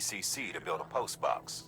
PCC to build a postbox.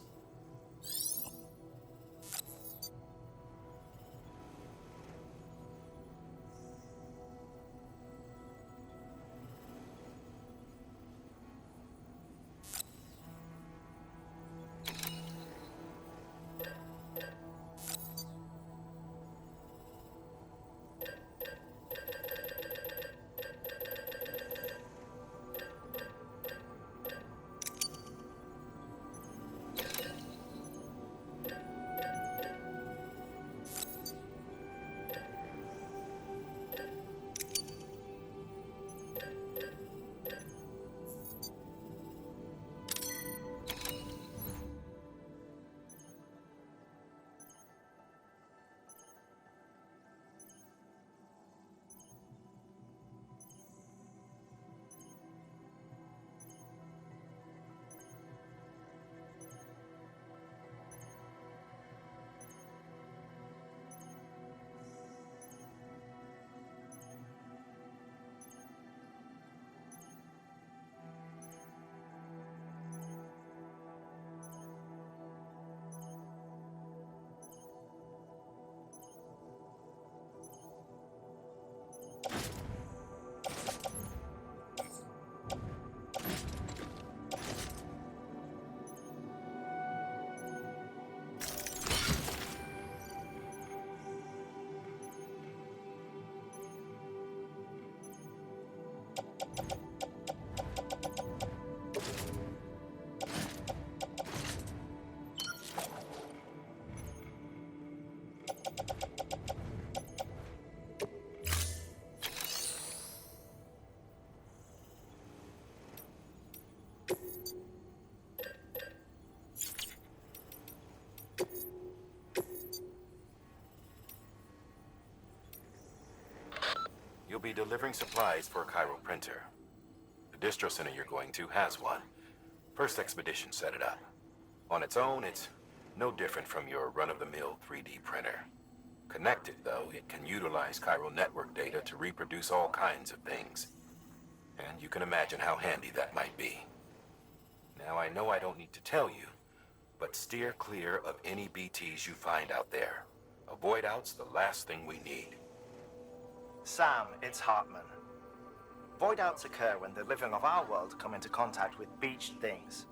You'll be delivering supplies for a Cairo printer. The distro center you're going to has one. First expedition set it up. On its own, it's no different from your run-of-the-mill 3D printer. Connected, though, it can utilize Cairo network data to reproduce all kinds of things. And you can imagine how handy that might be. Now, I know I don't need to tell you, but steer clear of any BTs you find out there. Avoid out's the last thing we need. Sam, it's Hartman. Void outs occur when the living of our world come into contact with beached things.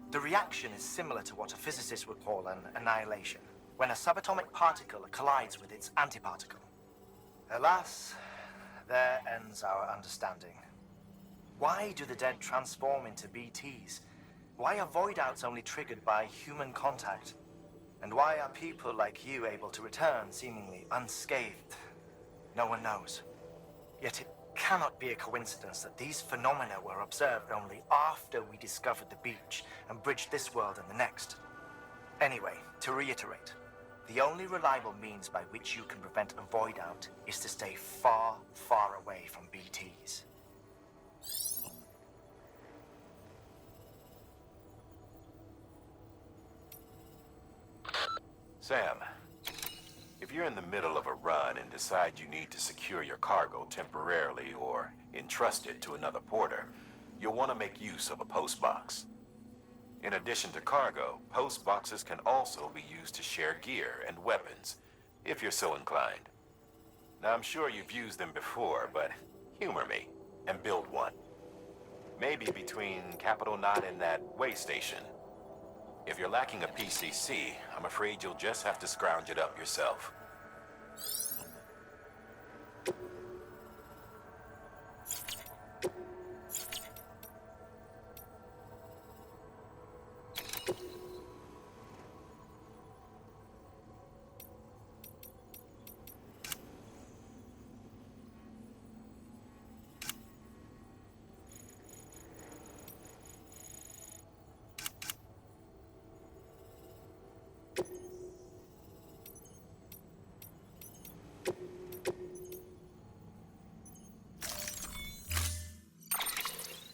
The reaction is similar to what a physicist would call an annihilation, when a subatomic particle collides with its antiparticle. Alas, there ends our understanding. Why do the dead transform into BTs? Why are void outs only triggered by human contact? And why are people like you able to return seemingly unscathed? No one knows. Yet it cannot be a coincidence that these phenomena were observed only after we discovered the beach and bridged this world and the next. Anyway, to reiterate, the only reliable means by which you can prevent a void out is to stay far, far away from BTs. Sam, if you're in the middle of a run and decide you need to secure your cargo temporarily or entrust it to another porter, you'll want to make use of a postbox. In addition to cargo, postboxes can also be used to share gear and weapons, if you're so inclined. Now, I'm sure you've used them before, but humor me and build one. Maybe between Capital Knot and that way station. If you're lacking a PCC, I'm afraid you'll just have to scrounge it up yourself.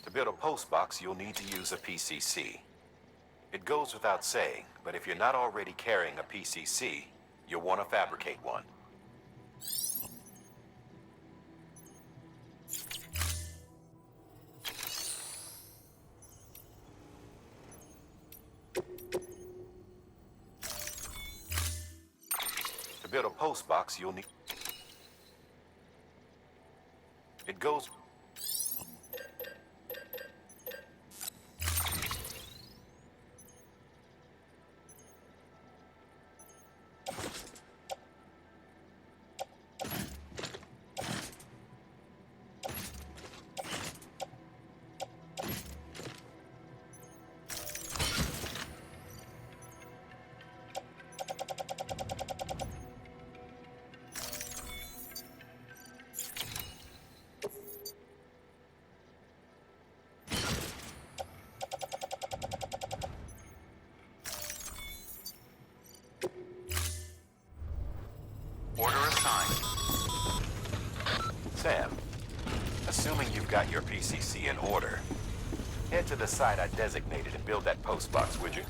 To build a postbox, you'll need to use a PCC. It goes without saying, but if you're not already carrying a PCC, you'll want to fabricate one. build a postbox, you'll need... It goes... Order assigned. Sam, assuming you've got your PCC in order, head to the site I designated and build that postbox, would you?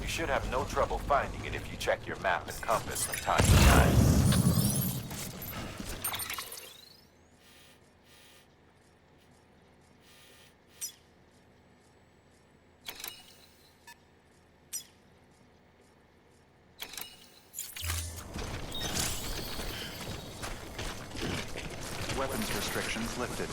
You should have no trouble finding it if you check your map and compass from time to time. Weapons restrictions lifted.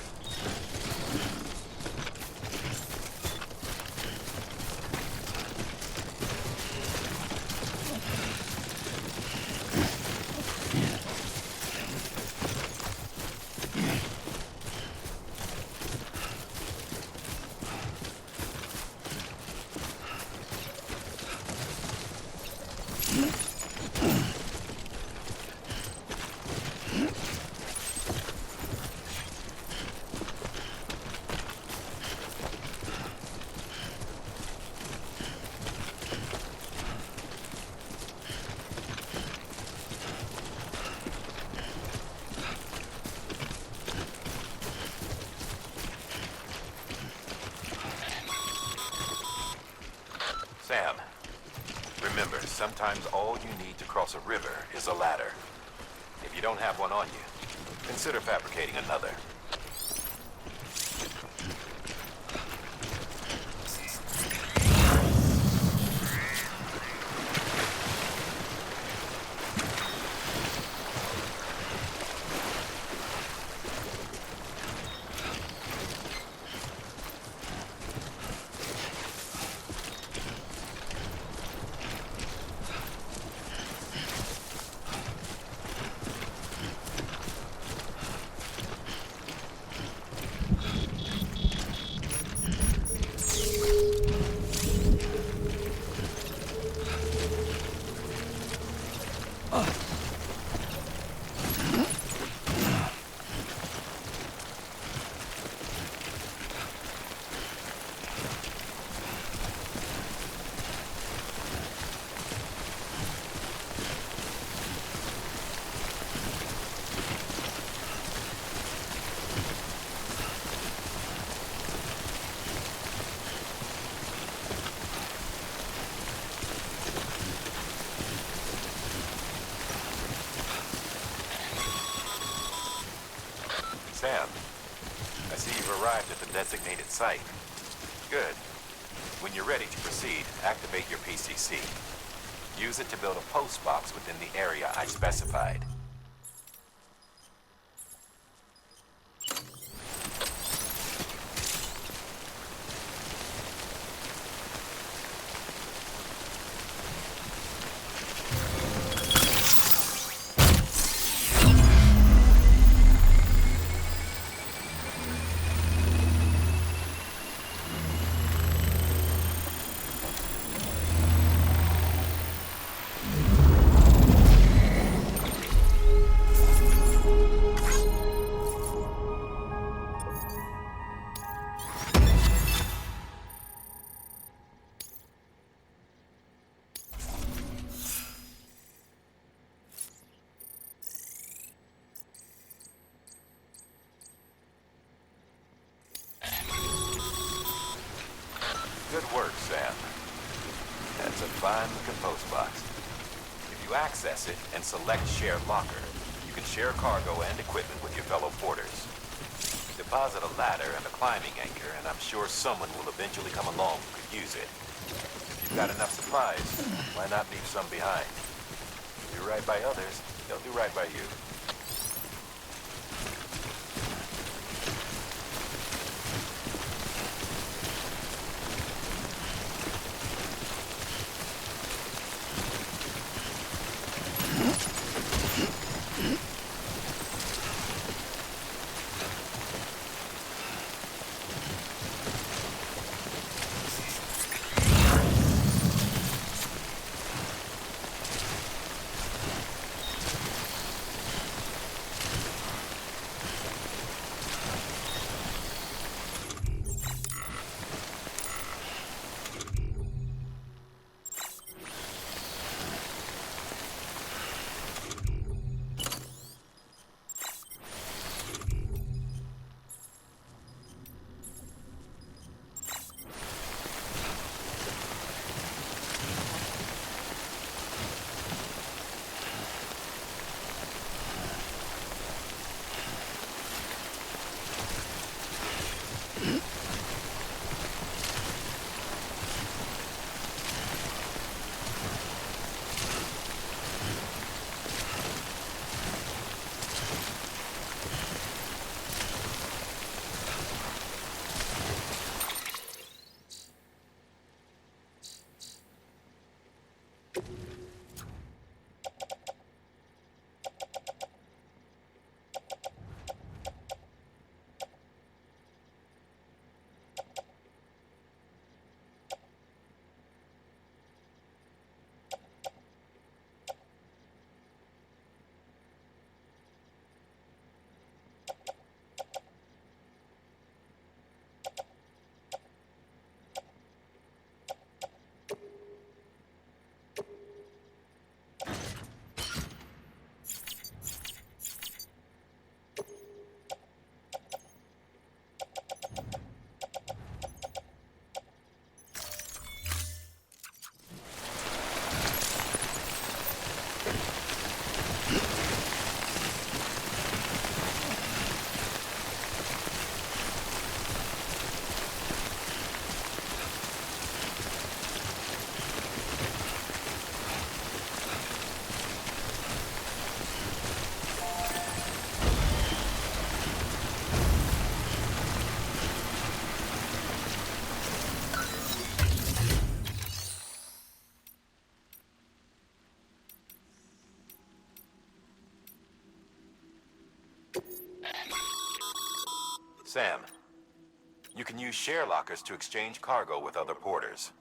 Sam, remember, sometimes all you need to cross a river is a ladder. If you don't have one on you, consider fabricating another. Sam, I see you've arrived at the designated site. Good. When you're ready to proceed, activate your PCC. Use it to build a postbox within the area I specified. Good work, Sam. That's a fine-looking postbox. If you access it and select Share Locker, you can share cargo and equipment with your fellow porters. Deposit a ladder and a climbing anchor, and I'm sure someone will eventually come along who could use it. If you've got enough supplies, why not leave some behind? do right by others, they'll do right by you. Sam, you can use share lockers to exchange cargo with other porters.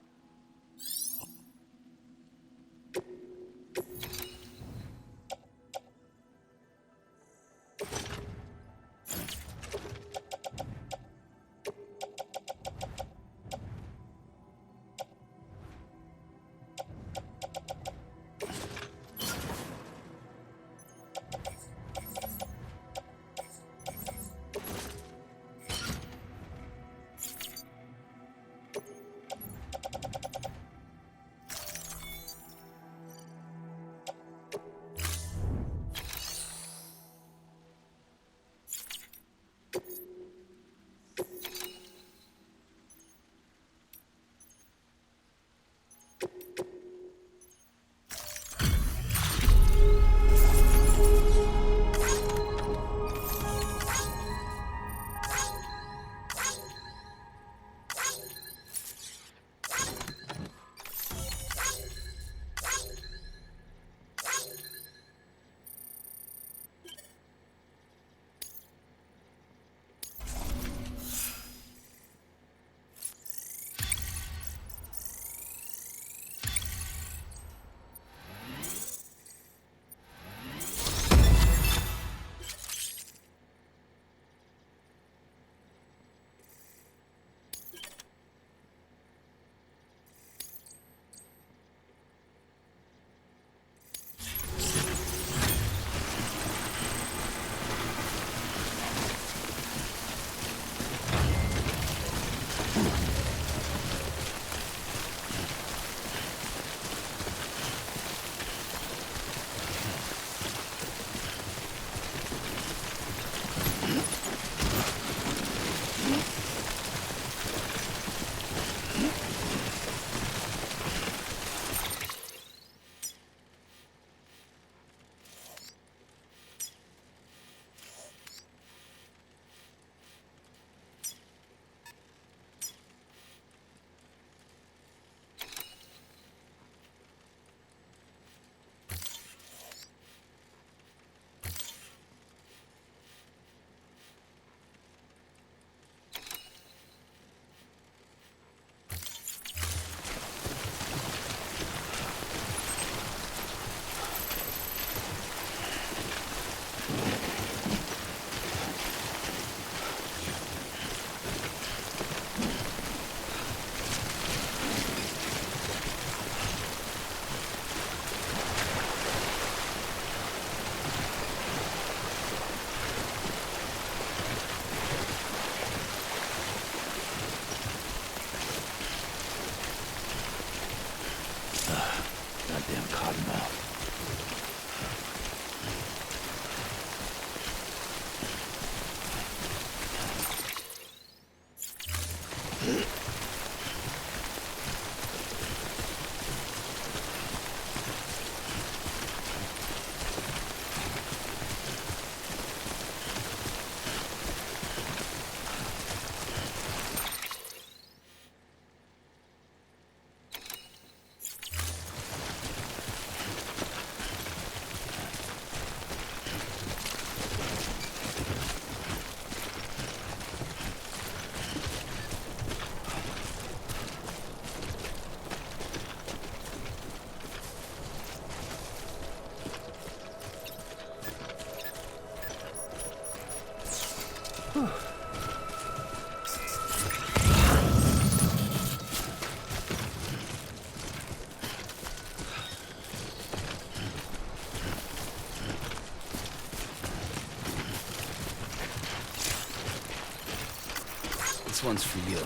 This one's for you.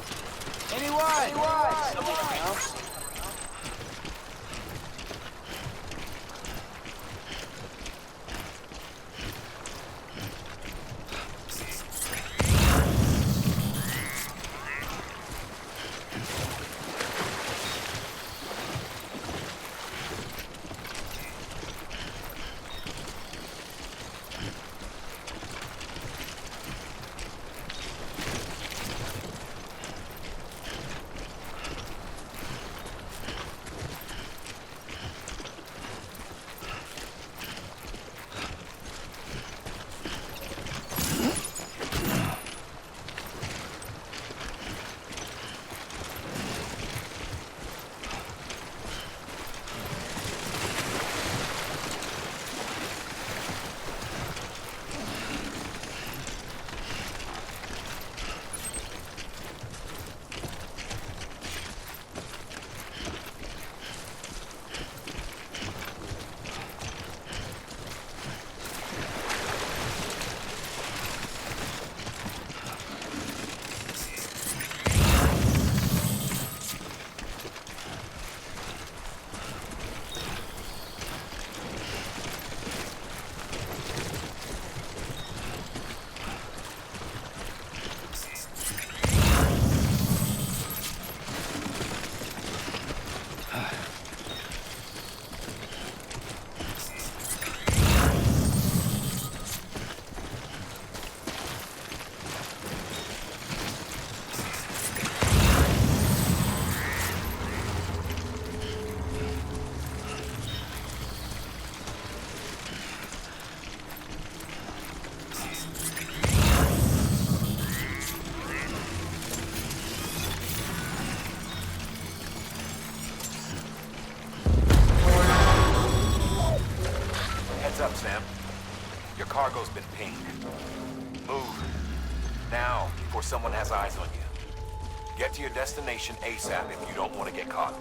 Up, Sam. Your cargo's been pinged. Move. Now, before someone has eyes on you. Get to your destination ASAP if you don't want to get caught.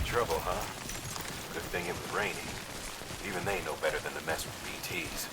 Trouble, huh? Good thing it was raining. Even they know better than to mess with BTs.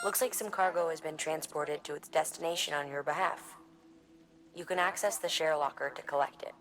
Looks like some cargo has been transported to its destination on your behalf. You can access the share locker to collect it.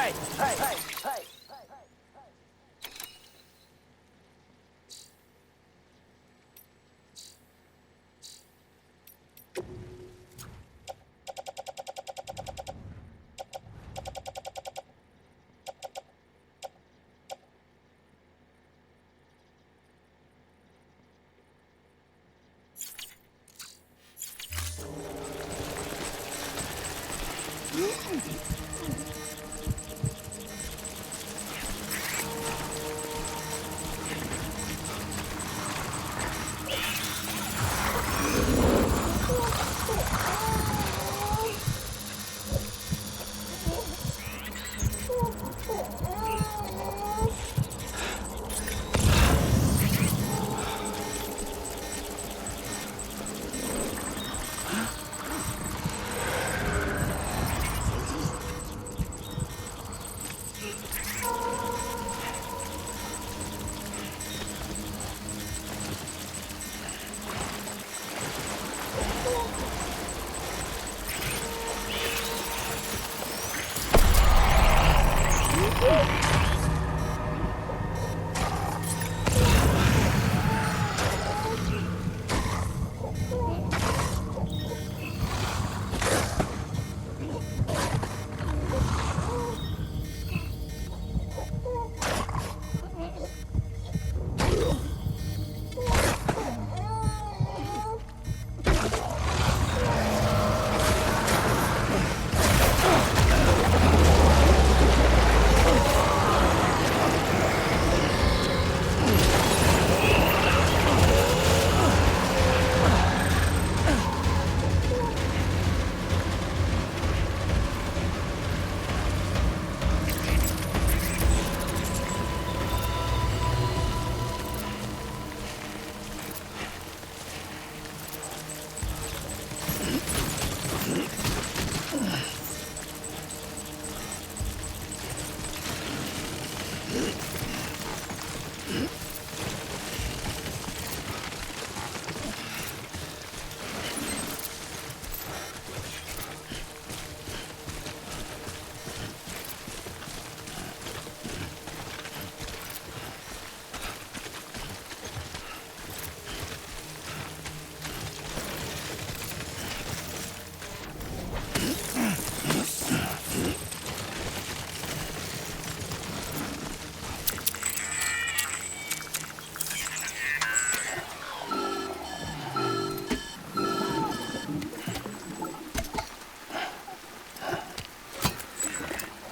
Hey, hey, hey, hey.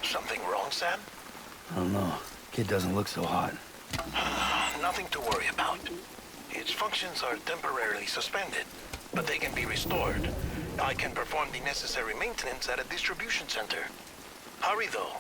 Something wrong, Sam? I don't know. Kid doesn't look so hot. Nothing to worry about. Its functions are temporarily suspended, but they can be restored. I can perform the necessary maintenance at a distribution center. Hurry, though.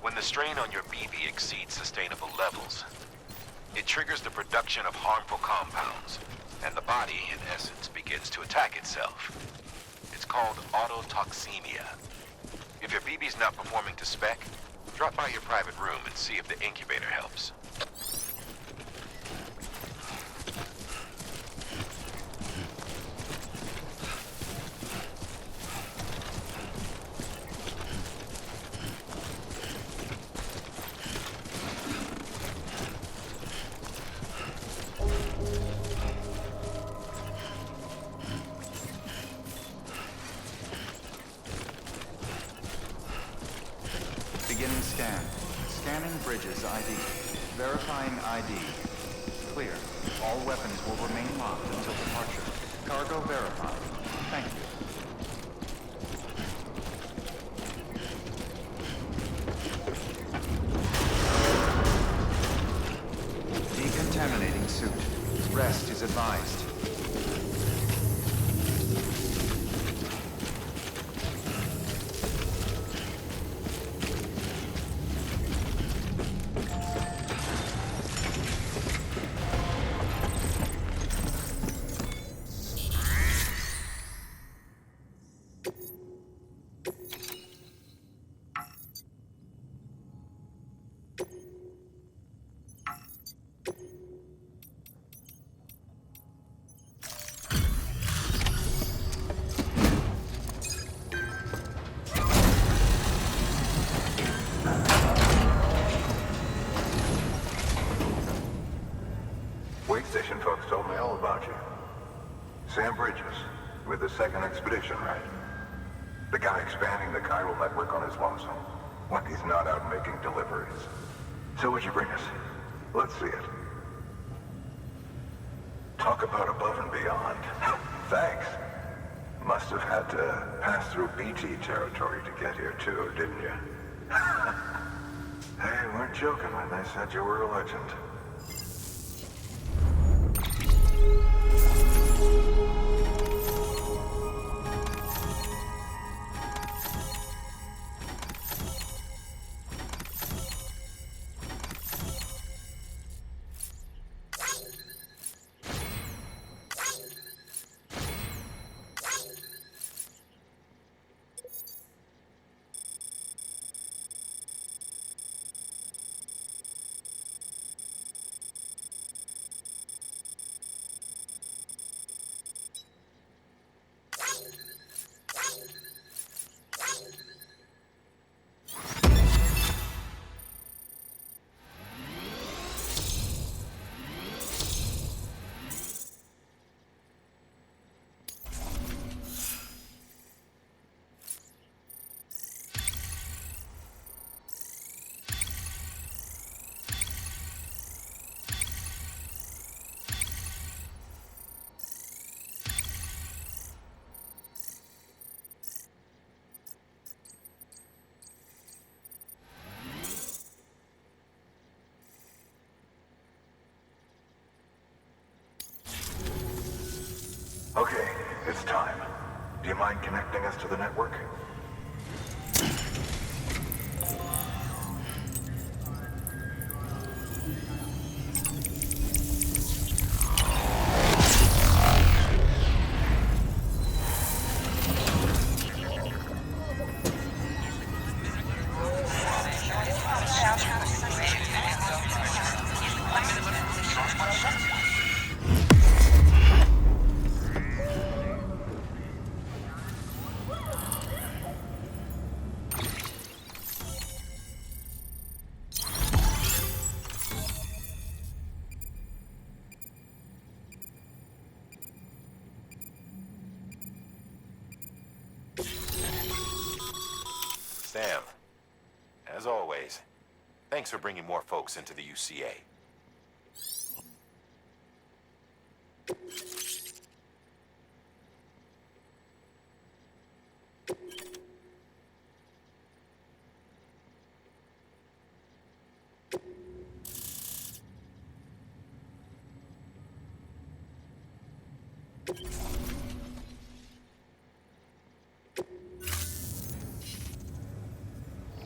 When the strain on your BB exceeds sustainable levels, it triggers the production of harmful compounds, and the body, in essence, begins to attack itself. It's called autotoxemia. If your BB's not performing to spec, drop by your private room and see if the incubator helps. Beginning scan. Scanning bridges ID. Verifying ID. Clear. All weapons will remain locked until departure. Cargo verified. Thank you. Decontaminating suit. Rest is advised. Station folks told me all about you. Sam Bridges, with the second expedition, right? The guy expanding the chiral network on his lonesome, when he's not out making deliveries. So what'd you bring us? Let's see it. Talk about above and beyond. Thanks. Must have had to pass through BT territory to get here too, didn't you? They weren't joking when they said you were a legend. Okay, it's time. Do you mind connecting us to the network? As always, thanks for bringing more folks into the UCA.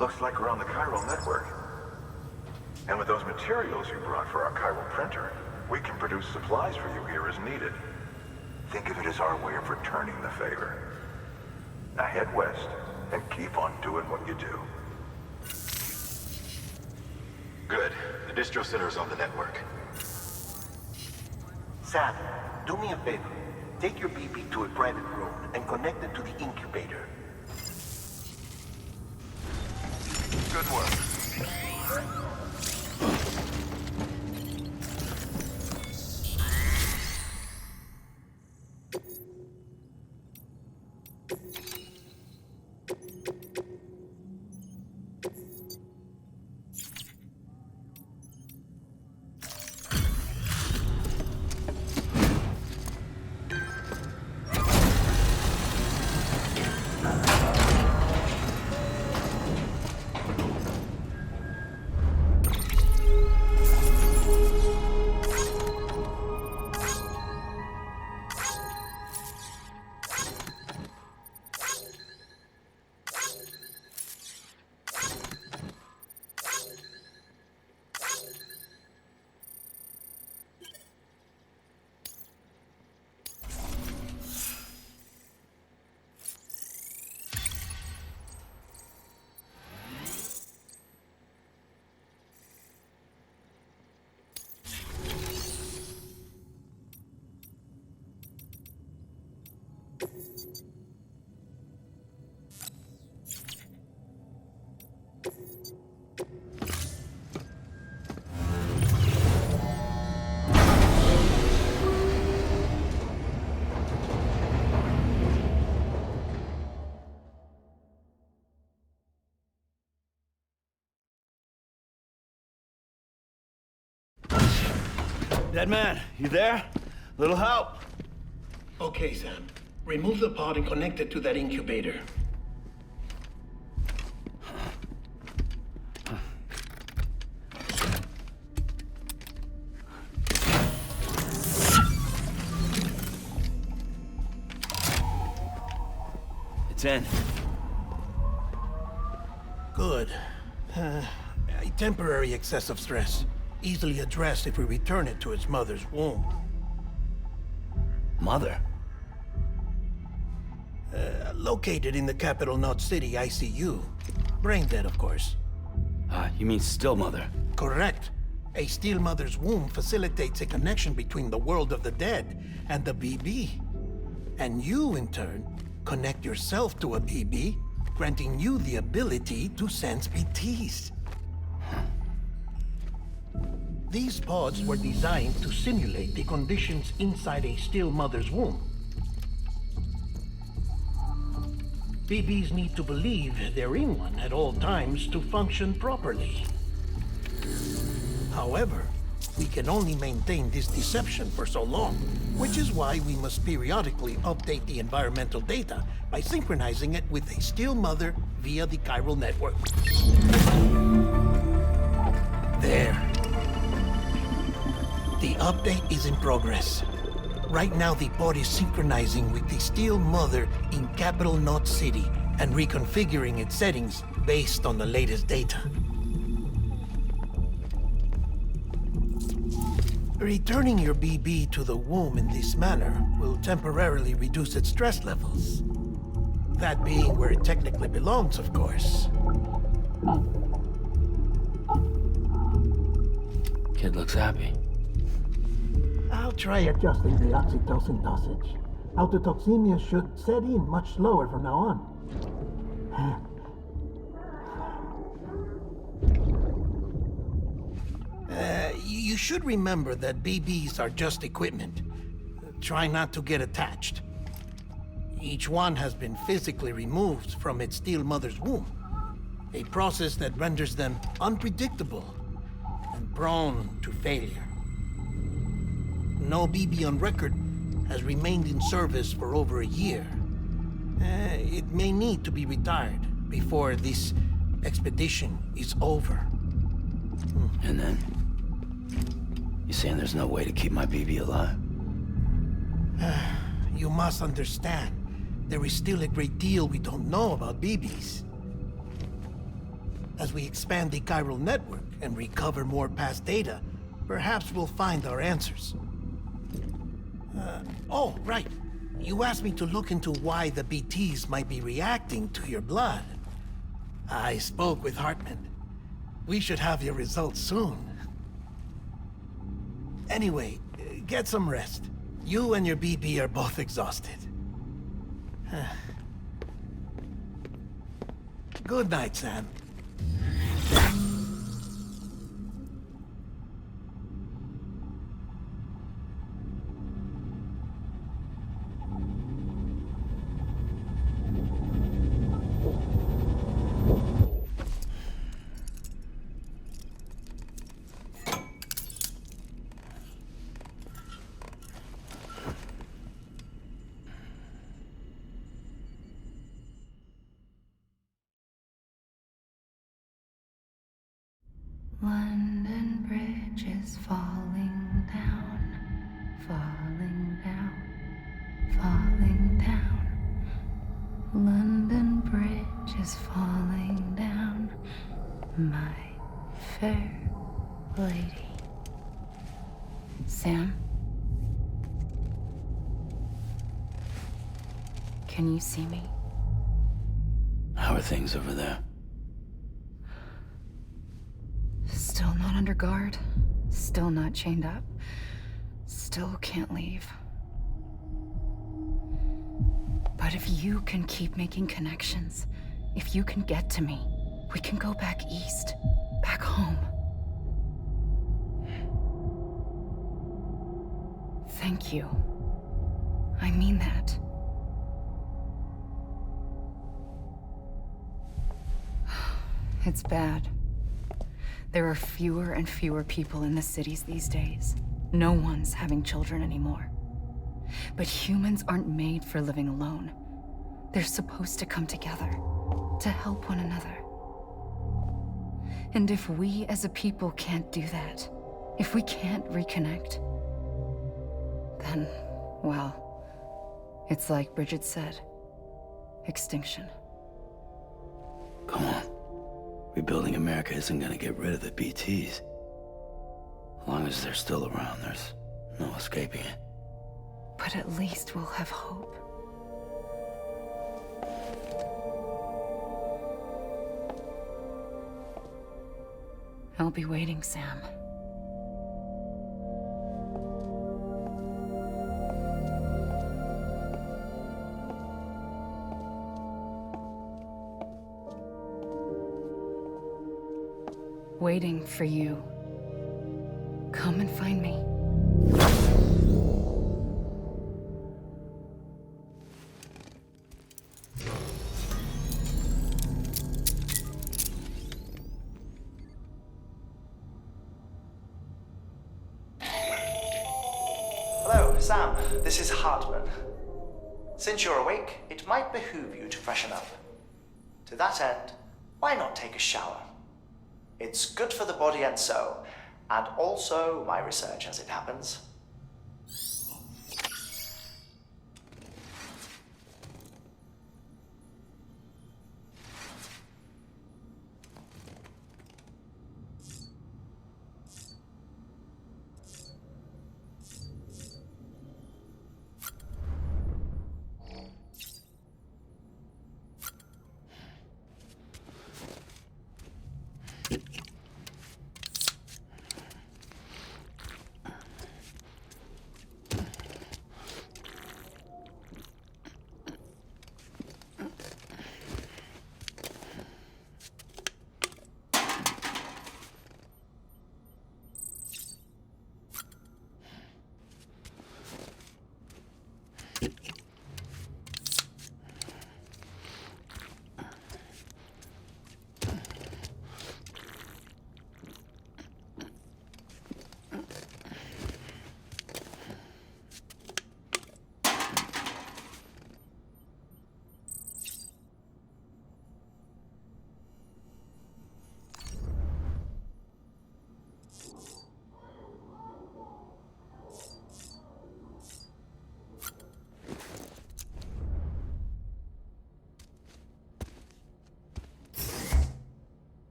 Looks like we're on the chiral network. And with those materials you brought for our chiral printer, we can produce supplies for you here as needed. Think of it as our way of returning the favor. Now head west and keep on doing what you do. Good. The distro center is on the network. Sam, do me a favor. Take your BB to a private room and connect it to the incubator. Good work. Dead man, you there? Little help? Okay, Sam. Remove the pod and connect it to that incubator. It's in. Good. A temporary excessive stress. Easily addressed if we return it to its mother's womb. Mother? Located in the capital Knot City ICU. Brain dead, of course. You mean still mother? Correct. A still mother's womb facilitates a connection between the world of the dead and the BB. And you, in turn, connect yourself to a BB, granting you the ability to sense BTs. These pods were designed to simulate the conditions inside a still mother's womb. BBs need to believe they're in one at all times to function properly. However, we can only maintain this deception for so long, which is why we must periodically update the environmental data by synchronizing it with a still mother via the chiral network. There. The update is in progress. Right now, the pod is synchronizing with the still mother in capital Knot City and reconfiguring its settings based on the latest data. Returning your BB to the womb in this manner will temporarily reduce its stress levels. That being where it technically belongs, of course. Kid looks happy. I'll try adjusting the oxytocin dosage. Autotoxemia should set in much slower from now on. You should remember that BBs are just equipment. Try not to get attached. Each one has been physically removed from its still mother's womb. a process that renders them unpredictable and prone to failure. No BB on record has remained in service for over a year. It may need to be retired before this expedition is over. And then? You saying there's no way to keep my BB alive? You must understand, there is still a great deal we don't know about BBs. As we expand the chiral network and recover more past data, perhaps we'll find our answers. Oh, right. You asked me to look into why the BTs might be reacting to your blood. I spoke with Hartman. We should have your results soon. Anyway, get some rest. You and your BB are both exhausted. Good night, Sam. London Bridge is falling down, falling down, falling down. London Bridge is falling down, my fair lady. Sam? Can you see me? How are things over there? Still not under guard, still not chained up, still can't leave. But if you can keep making connections, if you can get to me, we can go back east, back home. Thank you. I mean that. It's bad. There are fewer and fewer people in the cities these days. No one's having children anymore. But humans aren't made for living alone. They're supposed to come together, to help one another. And if we as a people can't do that, if we can't reconnect, then, well, it's like Bridget said, extinction. Come on. Rebuilding America isn't gonna get rid of the BTs. As long as they're still around, there's no escaping it. But at least we'll have hope. I'll be waiting, Sam. Waiting for you. Come and find me. Hello, Sam. This is Hartman. Since you're awake, it might behoove you to freshen up. To that end, why not take a shower? It's good for the body and soul, and also my research as it happens.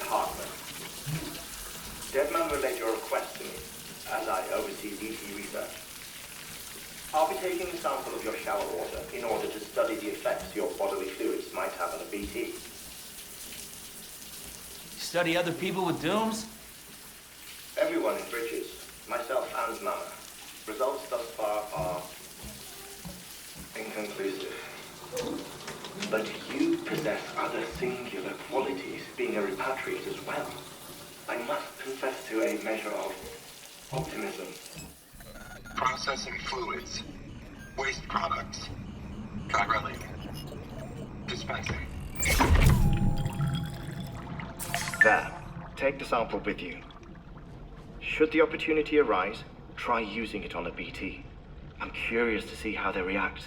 Hartman. Deadman relayed your request to me, as I oversee BT research. I'll be taking a sample of your shower water in order to study the effects your bodily fluids might have on a BT. Study other people with dooms? Everyone in Bridges, myself and Mama. Results thus far are inconclusive. But you possess other singular qualities, being a repatriate as well. I must confess to a measure of optimism. Processing fluids. Waste products. Chiralic. Dispensing. There. Take the sample with you. Should the opportunity arise, try using it on a BT. I'm curious to see how they react.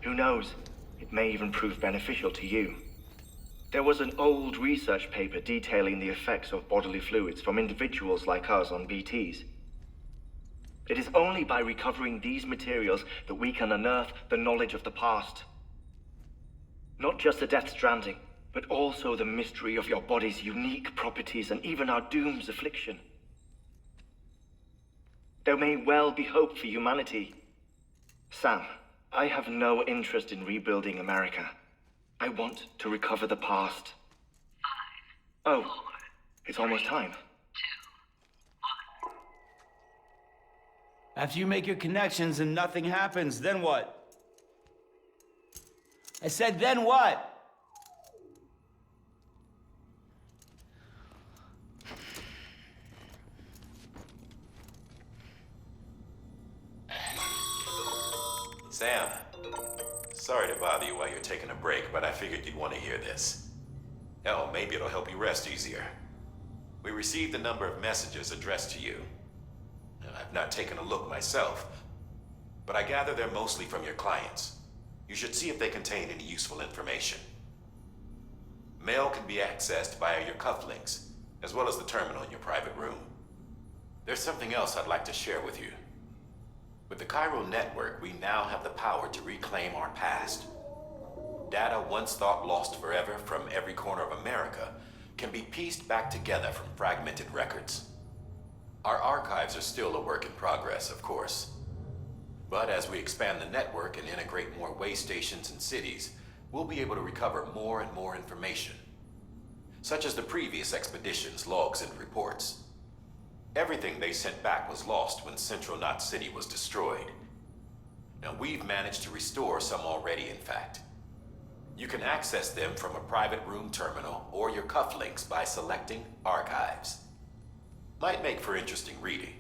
Who knows? It may even prove beneficial to you. There was an old research paper detailing the effects of bodily fluids from individuals like us on BTs. It is only by recovering these materials that we can unearth the knowledge of the past. Not just the Death Stranding, but also the mystery of your body's unique properties and even our doom's affliction. There may well be hope for humanity. Sam, I have no interest in rebuilding America. I want to recover the past. 5, oh, 4, it's almost time. 2, 1. After you make your connections and nothing happens, then what? I said, then what? Sam, sorry to bother you while you're taking a break, but I figured you'd want to hear this. Hell, maybe it'll help you rest easier. We received a number of messages addressed to you. I've not taken a look myself, but I gather they're mostly from your clients. You should see if they contain any useful information. Mail can be accessed via your cufflinks, as well as the terminal in your private room. There's something else I'd like to share with you. With the chiral network, we now have the power to reclaim our past. Data once thought lost forever from every corner of America can be pieced back together from fragmented records. Our archives are still a work in progress, of course. But as we expand the network and integrate more way stations and cities, we'll be able to recover more and more information, such as the previous expedition's logs and reports. Everything they sent back was lost when Central Knot City was destroyed. Now, we've managed to restore some already, in fact. You can access them from a private room terminal or your cufflinks by selecting Archives. Might make for interesting reading.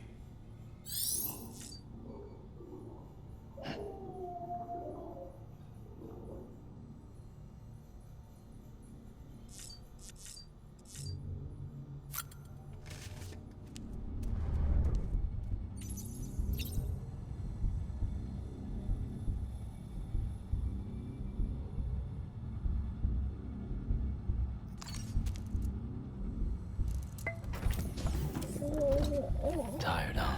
Tired, huh?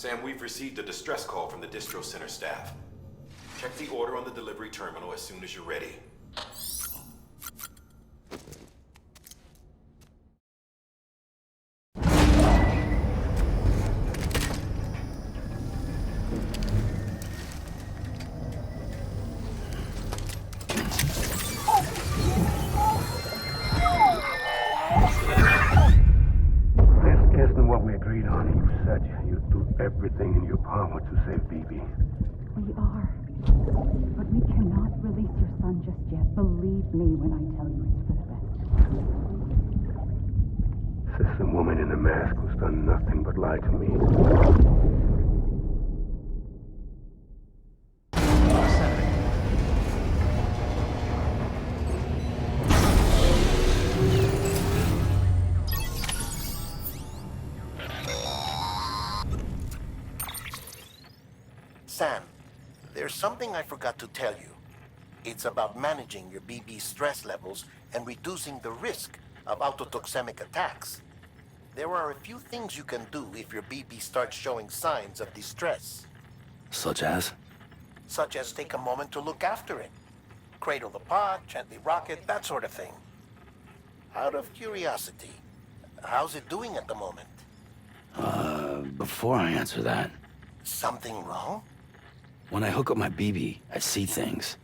Sam, we've received a distress call from the distro center staff. Check the order on the delivery terminal as soon as you're ready. Isn't what we agreed on. You said you'd do everything in your power to save BB. We are. But we cannot release your son just yet. Believe me when I tell you it's for the best. Says the woman in the mask who's done nothing but lie to me. Sam, there's something I forgot to tell you. It's about managing your BB stress levels and reducing the risk of autotoxemic attacks. There are a few things you can do if your BB starts showing signs of distress. Such as? Such as take a moment to look after it. Cradle the pod, gently rock it, that sort of thing. Out of curiosity, how's it doing at the moment? Before I answer that, Something wrong? when I hook up my BB, I see things.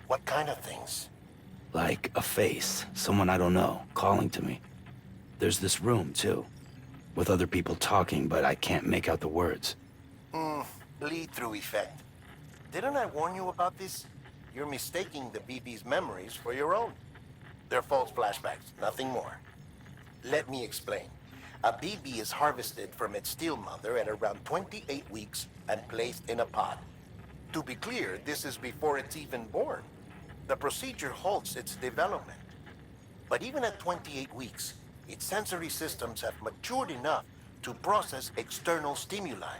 What kind of things? Like a face, someone I don't know, calling to me. There's this room, too, with other people talking, but I can't make out the words. Bleed-through effect. Didn't I warn you about this? You're mistaking the BB's memories for your own. They're false flashbacks, nothing more. Let me explain. A BB is harvested from its steel mother at around 28 weeks and placed in a pod. To be clear, this is before it's even born. The procedure halts its development. But even at 28 weeks, its sensory systems have matured enough to process external stimuli.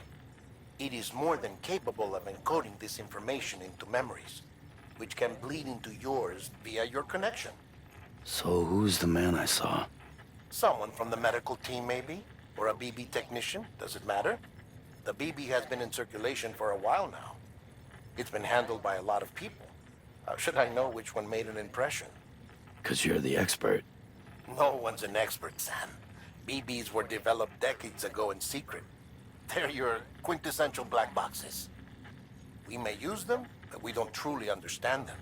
It is more than capable of encoding this information into memories, which can bleed into yours via your connection. So who's the man I saw? Someone from the medical team, maybe? Or a BB technician? Does it matter? The BB has been in circulation for a while now. It's been handled by a lot of people. How should I know which one made an impression? 'Cause you're the expert. No one's an expert, Sam. BBs were developed decades ago in secret. They're your quintessential black boxes. We may use them, but we don't truly understand them.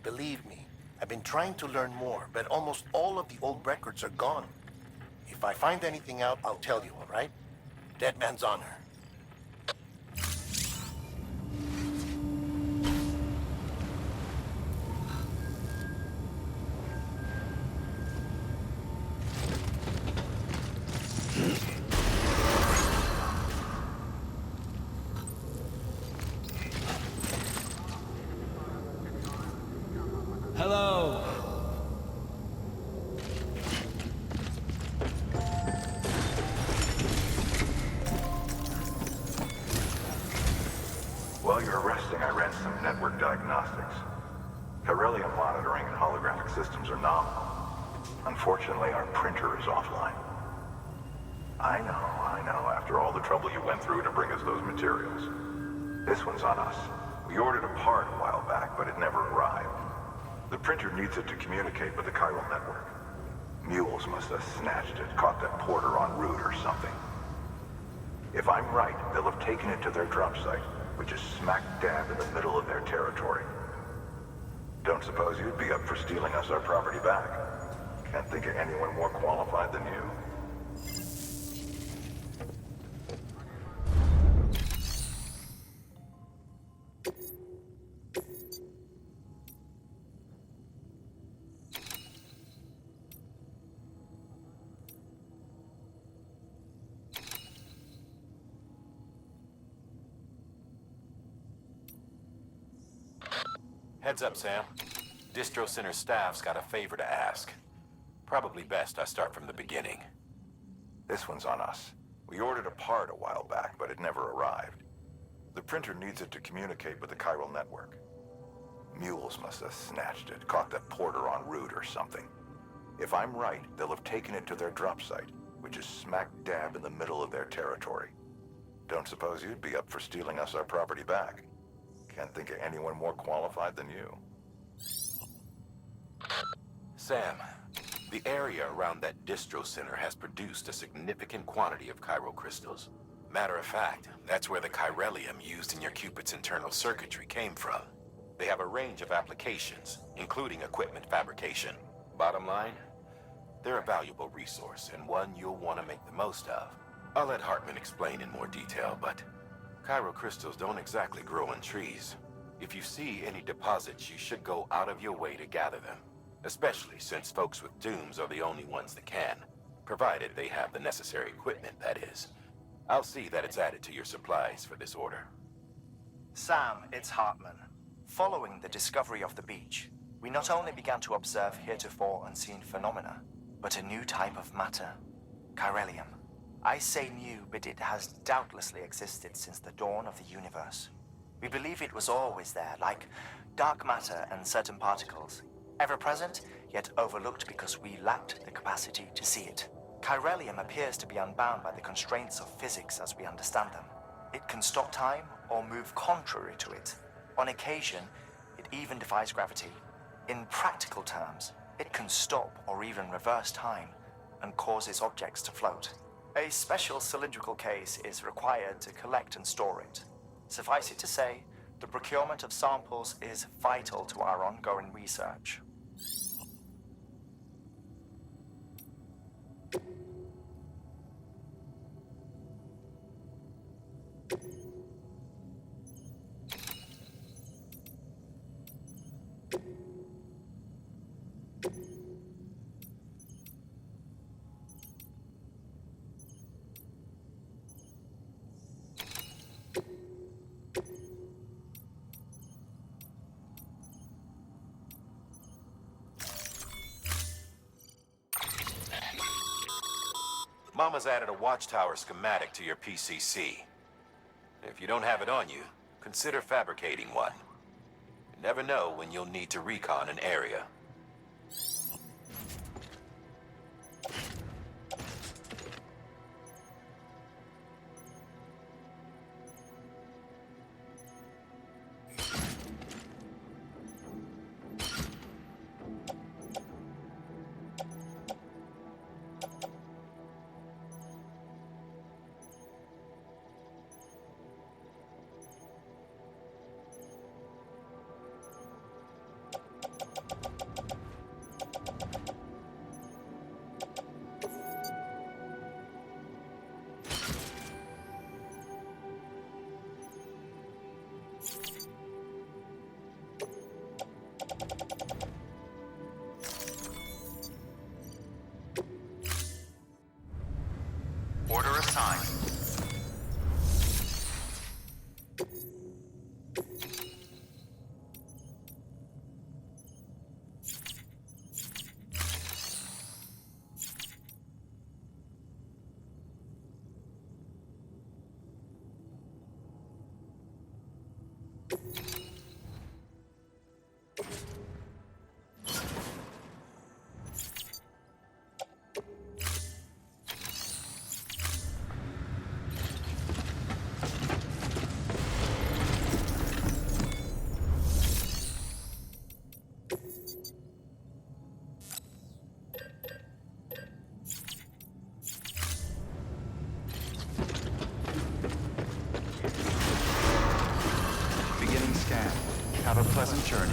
Believe me, I've been trying to learn more, but almost all of the old records are gone. If I find anything out, I'll tell you, all right? Dead man's honor. Hello. While you're resting, I ran some network diagnostics. Beryllium monitoring and holographic systems are nominal. Unfortunately, our printer is offline. I know. After all the trouble you went through to bring us those materials. This one's on us. We ordered a part a while back, but it never arrived. The printer needs it to communicate with the chiral network. Mules must have snatched it, caught that porter en route or something. If I'm right, they'll have taken it to their drop site, which is smack dab in the middle of their territory. Don't suppose you'd be up for stealing us our property back? Can't think of anyone more qualified than you. Heads up, Sam. Distro Center staff's got a favor to ask. Probably best I start from the beginning. This one's on us. We ordered a part a while back, but it never arrived. The printer needs it to communicate with the chiral network. Mules must have snatched it, caught that porter en route or something. If I'm right, they'll have taken it to their drop site, which is smack dab in the middle of their territory. Don't suppose you'd be up for stealing us our property back. Can't think of anyone more qualified than you. Sam, the area around that distro center has produced a significant quantity of chirocrystals. Matter of fact, that's where the chiralium used in your Cupid's internal circuitry came from. They have a range of applications, including equipment fabrication. Bottom line, they're a valuable resource and one you'll want to make the most of. I'll let Hartman explain in more detail, but chirocrystals don't exactly grow in trees. If you see any deposits, you should go out of your way to gather them, especially since folks with dooms are the only ones that can, provided they have the necessary equipment, that is. I'll see that it's added to your supplies for this order. Sam, it's Hartman. Following the discovery of the beach, we not only began to observe heretofore unseen phenomena, but a new type of matter, chiralium. I say new, but it has doubtlessly existed since the dawn of the universe. We believe it was always there, like dark matter and certain particles, ever present, yet overlooked because we lacked the capacity to see it. Chiralium appears to be unbound by the constraints of physics as we understand them. It can stop time or move contrary to it. On occasion, it even defies gravity. In practical terms, it can stop or even reverse time and causes objects to float. A special cylindrical case is required to collect and store it. Suffice it to say, the procurement of samples is vital to our ongoing research. Mama's added a Watchtower Schematic to your PCC. If you don't have it on you, consider fabricating one. You never know when you'll need to recon an area. Order assigned. Have a pleasant journey.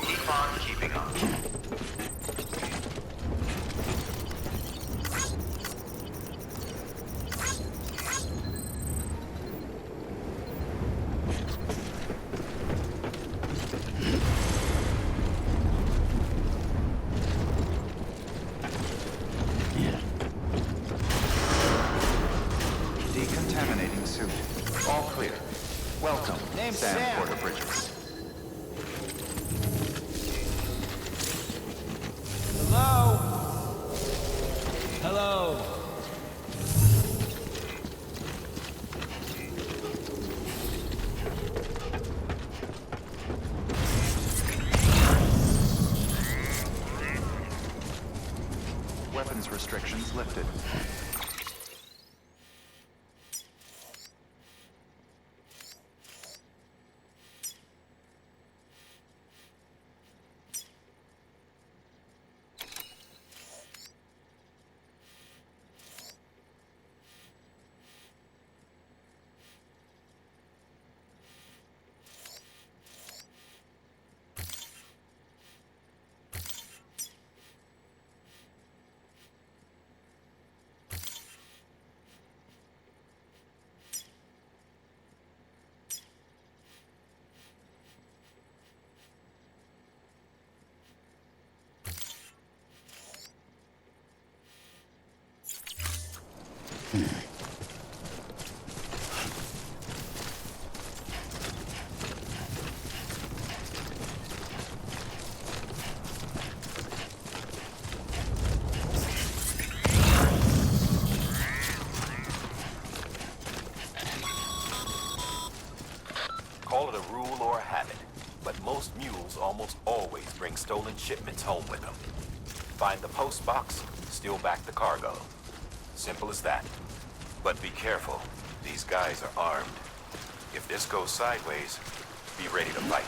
Keep on keeping on. Decontaminating suit. All clear. Welcome, Sam Porter Bridges. Hello? Hello? Weapons restrictions lifted. Call it a rule or a habit, but most mules almost always bring stolen shipments home with them. Find the post box, steal back the cargo. Simple as that. But be careful. These guys are armed. If this goes sideways, be ready to fight.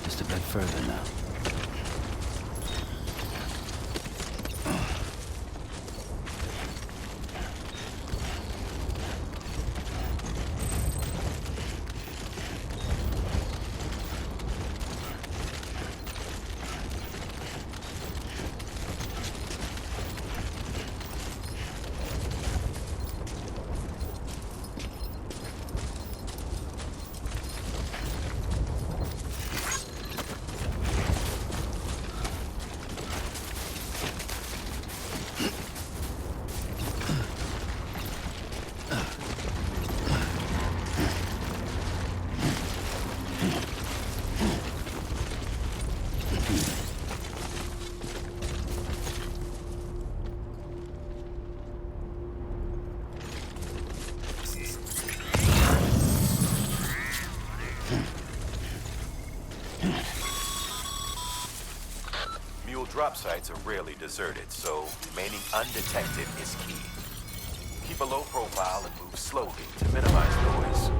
Just a bit further now. Drop sites are rarely deserted, so remaining undetected is key. Keep a low profile and move slowly to minimize noise.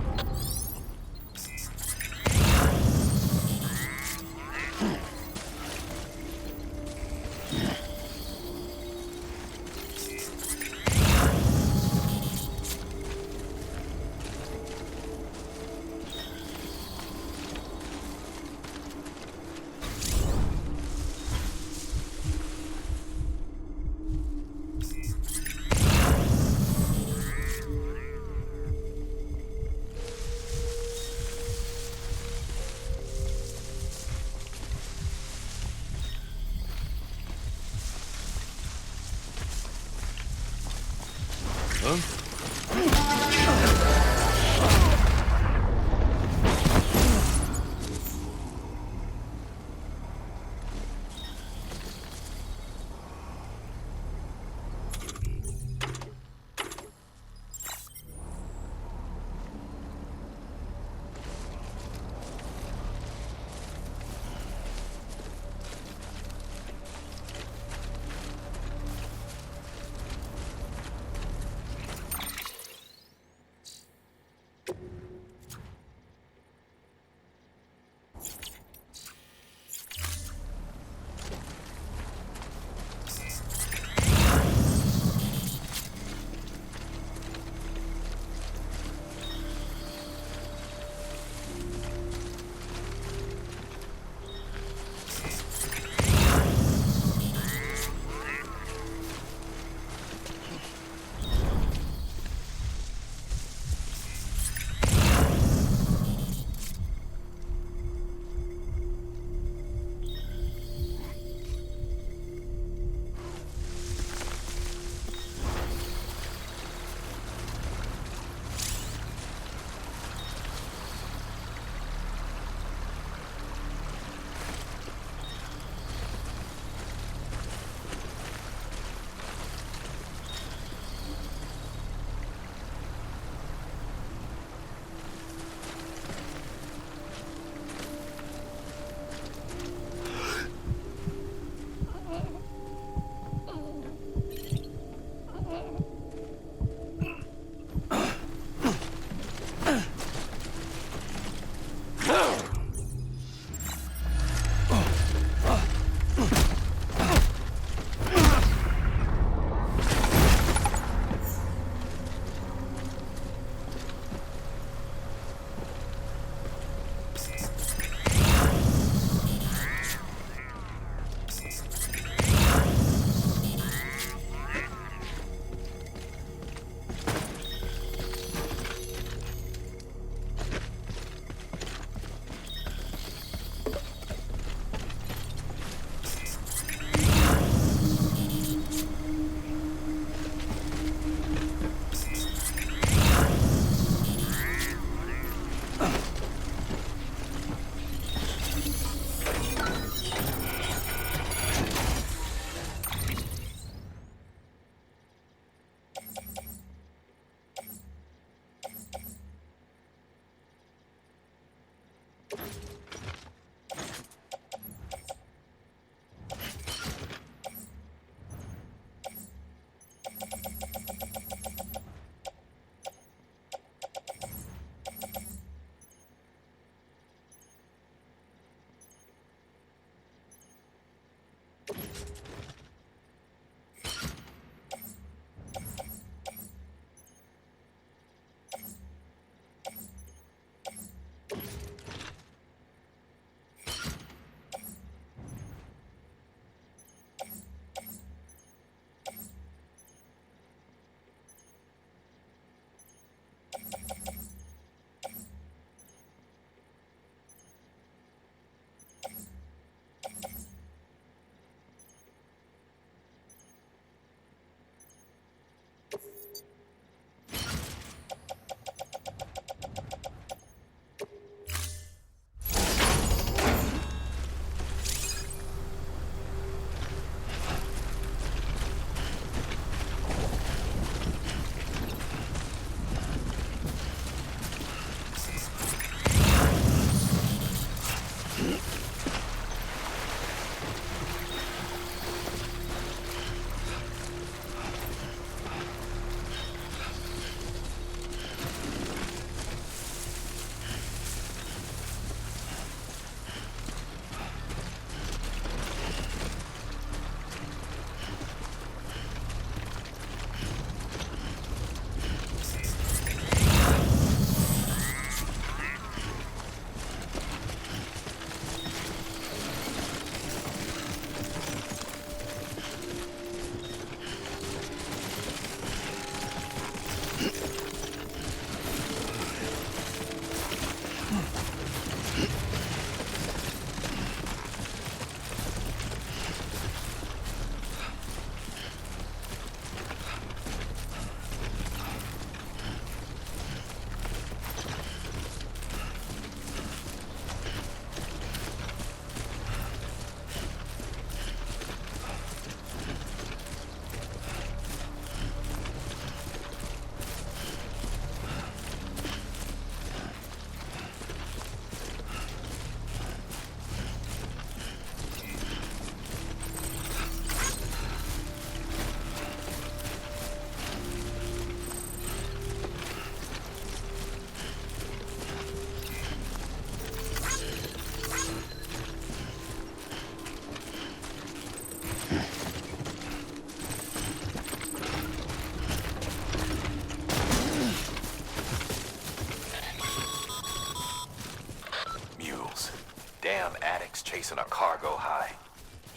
damn addicts chasing a cargo high.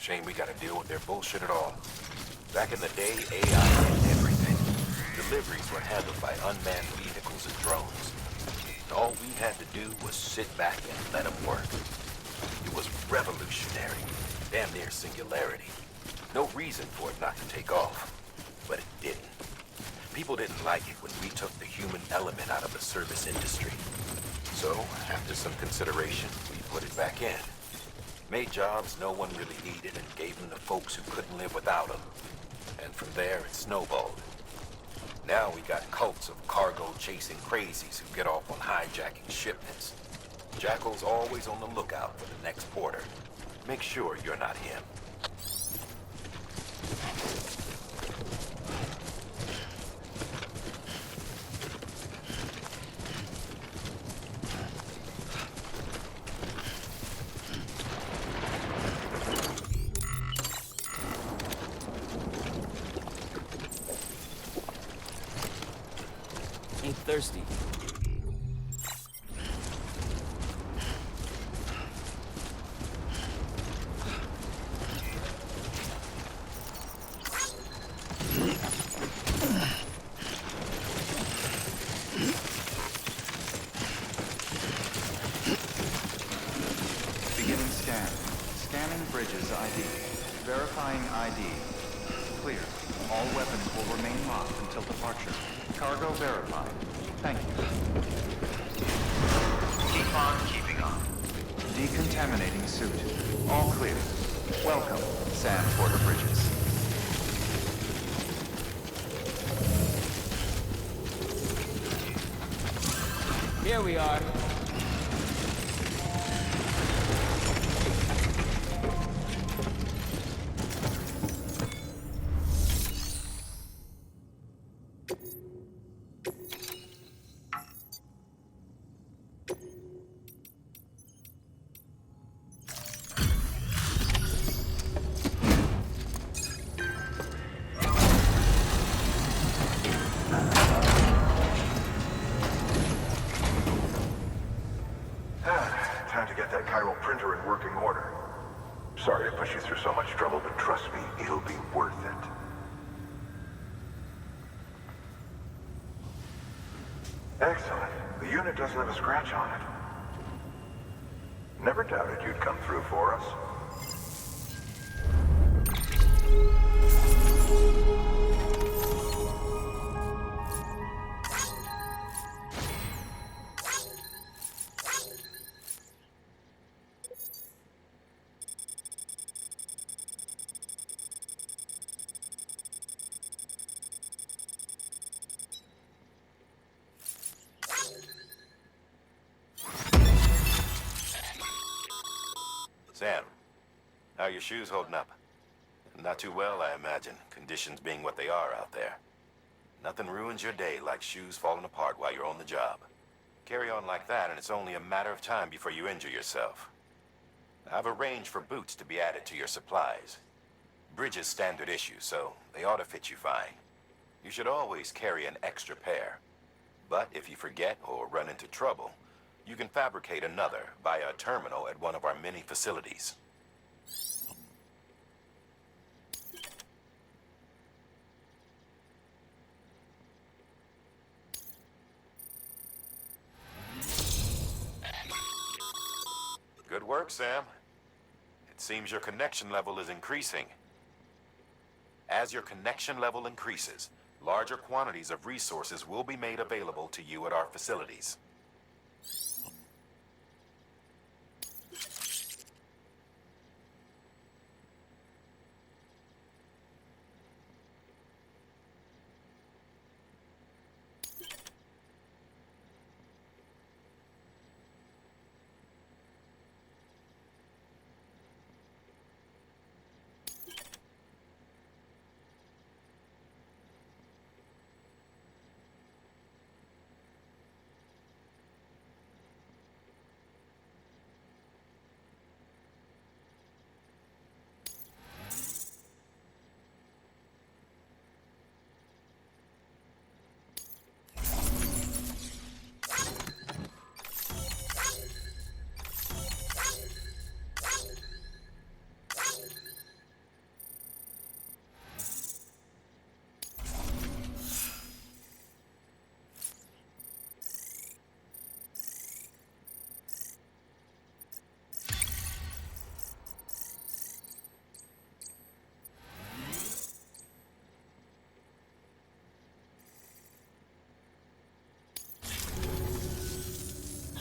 Shame we gotta deal with their bullshit at all. Back in the day, AI did everything. Deliveries were handled by unmanned vehicles and drones. And all we had to do was sit back and let them work. It was revolutionary, damn near singularity. No reason for it not to take off, but it didn't. People didn't like it when we took the human element out of the service industry. So, after some consideration, we put it back in. Made jobs no one really needed and gave them to folks who couldn't live without them. And from there, it snowballed. Now we got cults of cargo-chasing crazies who get off on hijacking shipments. Jackal's always on the lookout for the next porter. Make sure you're not him. Ain't thirsty. Beginning scan. Scanning bridges ID. Verifying ID. Clear. All weapons will remain locked until departure. Cargo verified. Thank you. Keep on keeping on. Decontaminating suit. All clear. Welcome, Sam Porter Bridges. Here we are. Time to get that chiral printer in working order. Sorry to push you through so much trouble, but trust me, it'll be worth it. Excellent. The unit doesn't have a scratch on it. Never doubted you'd come through for us. Sam, how are your shoes holding up? Not too well, I imagine, conditions being what they are out there. Nothing ruins your day like shoes falling apart while you're on the job. Carry on like that, and it's only a matter of time before you injure yourself. I've arranged for boots to be added to your supplies. Bridges standard issue, so they ought to fit you fine. You should always carry an extra pair. But if you forget or run into trouble, you can fabricate another via a terminal at one of our many facilities. Good work, Sam. It seems your connection level is increasing. As your connection level increases, larger quantities of resources will be made available to you at our facilities.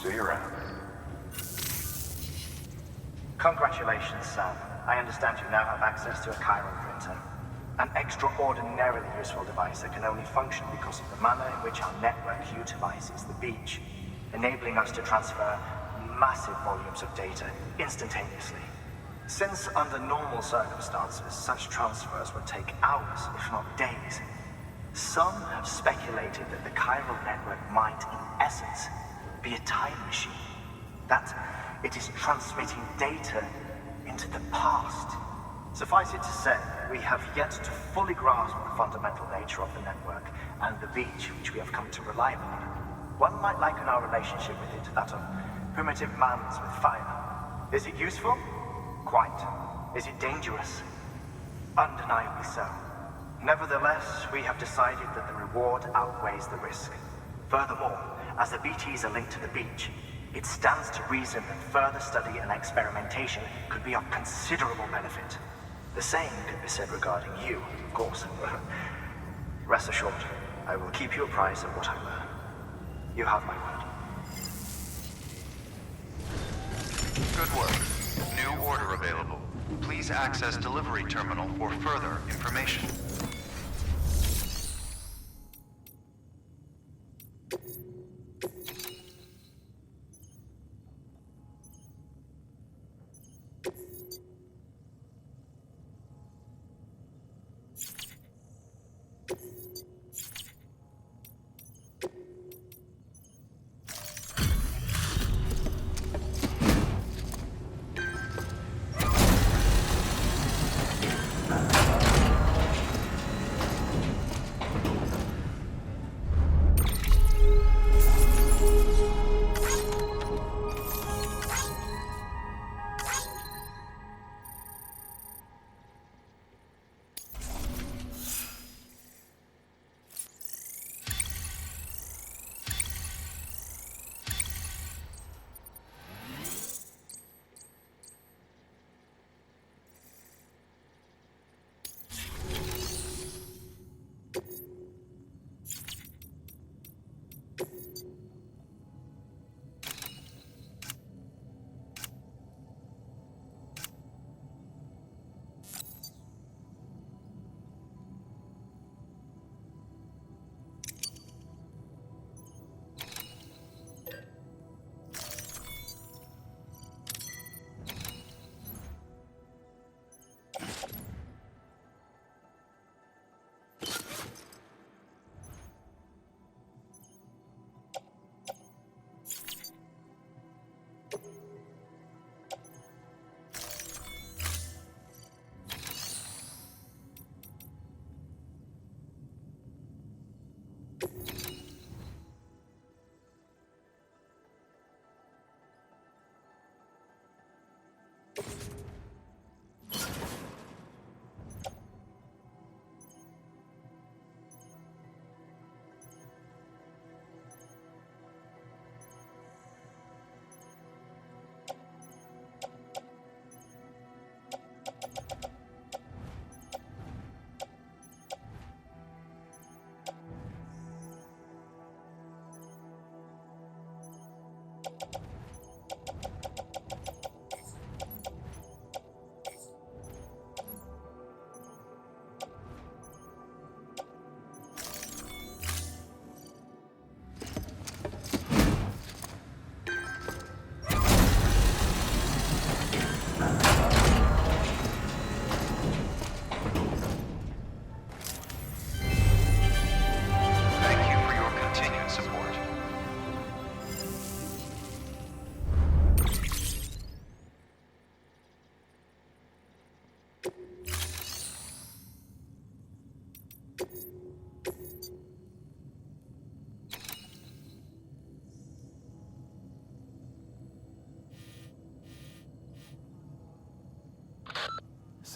See you around. Congratulations, Sam. I understand you now have access to a chiral printer. An extraordinarily useful device that can only function because of the manner in which our network utilizes the beach, enabling us to transfer massive volumes of data instantaneously. Since under normal circumstances, such transfers would take hours, if not days, some have speculated that the chiral network might, in essence, be a time machine. That it is transmitting data into the past. Suffice it to say, we have yet to fully grasp the fundamental nature of the network and the beach which we have come to rely upon. One might liken our relationship with it to that of primitive mans with fire. Is it useful? Quite. Is it dangerous? Undeniably so. Nevertheless, we have decided that the reward outweighs the risk. Furthermore, as the BTs are linked to the beach, it stands to reason that further study and experimentation could be of considerable benefit. The same could be said regarding you, of course. Rest assured, I will keep you apprised of what I learn. You have my word. Good work. New order available. Please access delivery terminal for further information.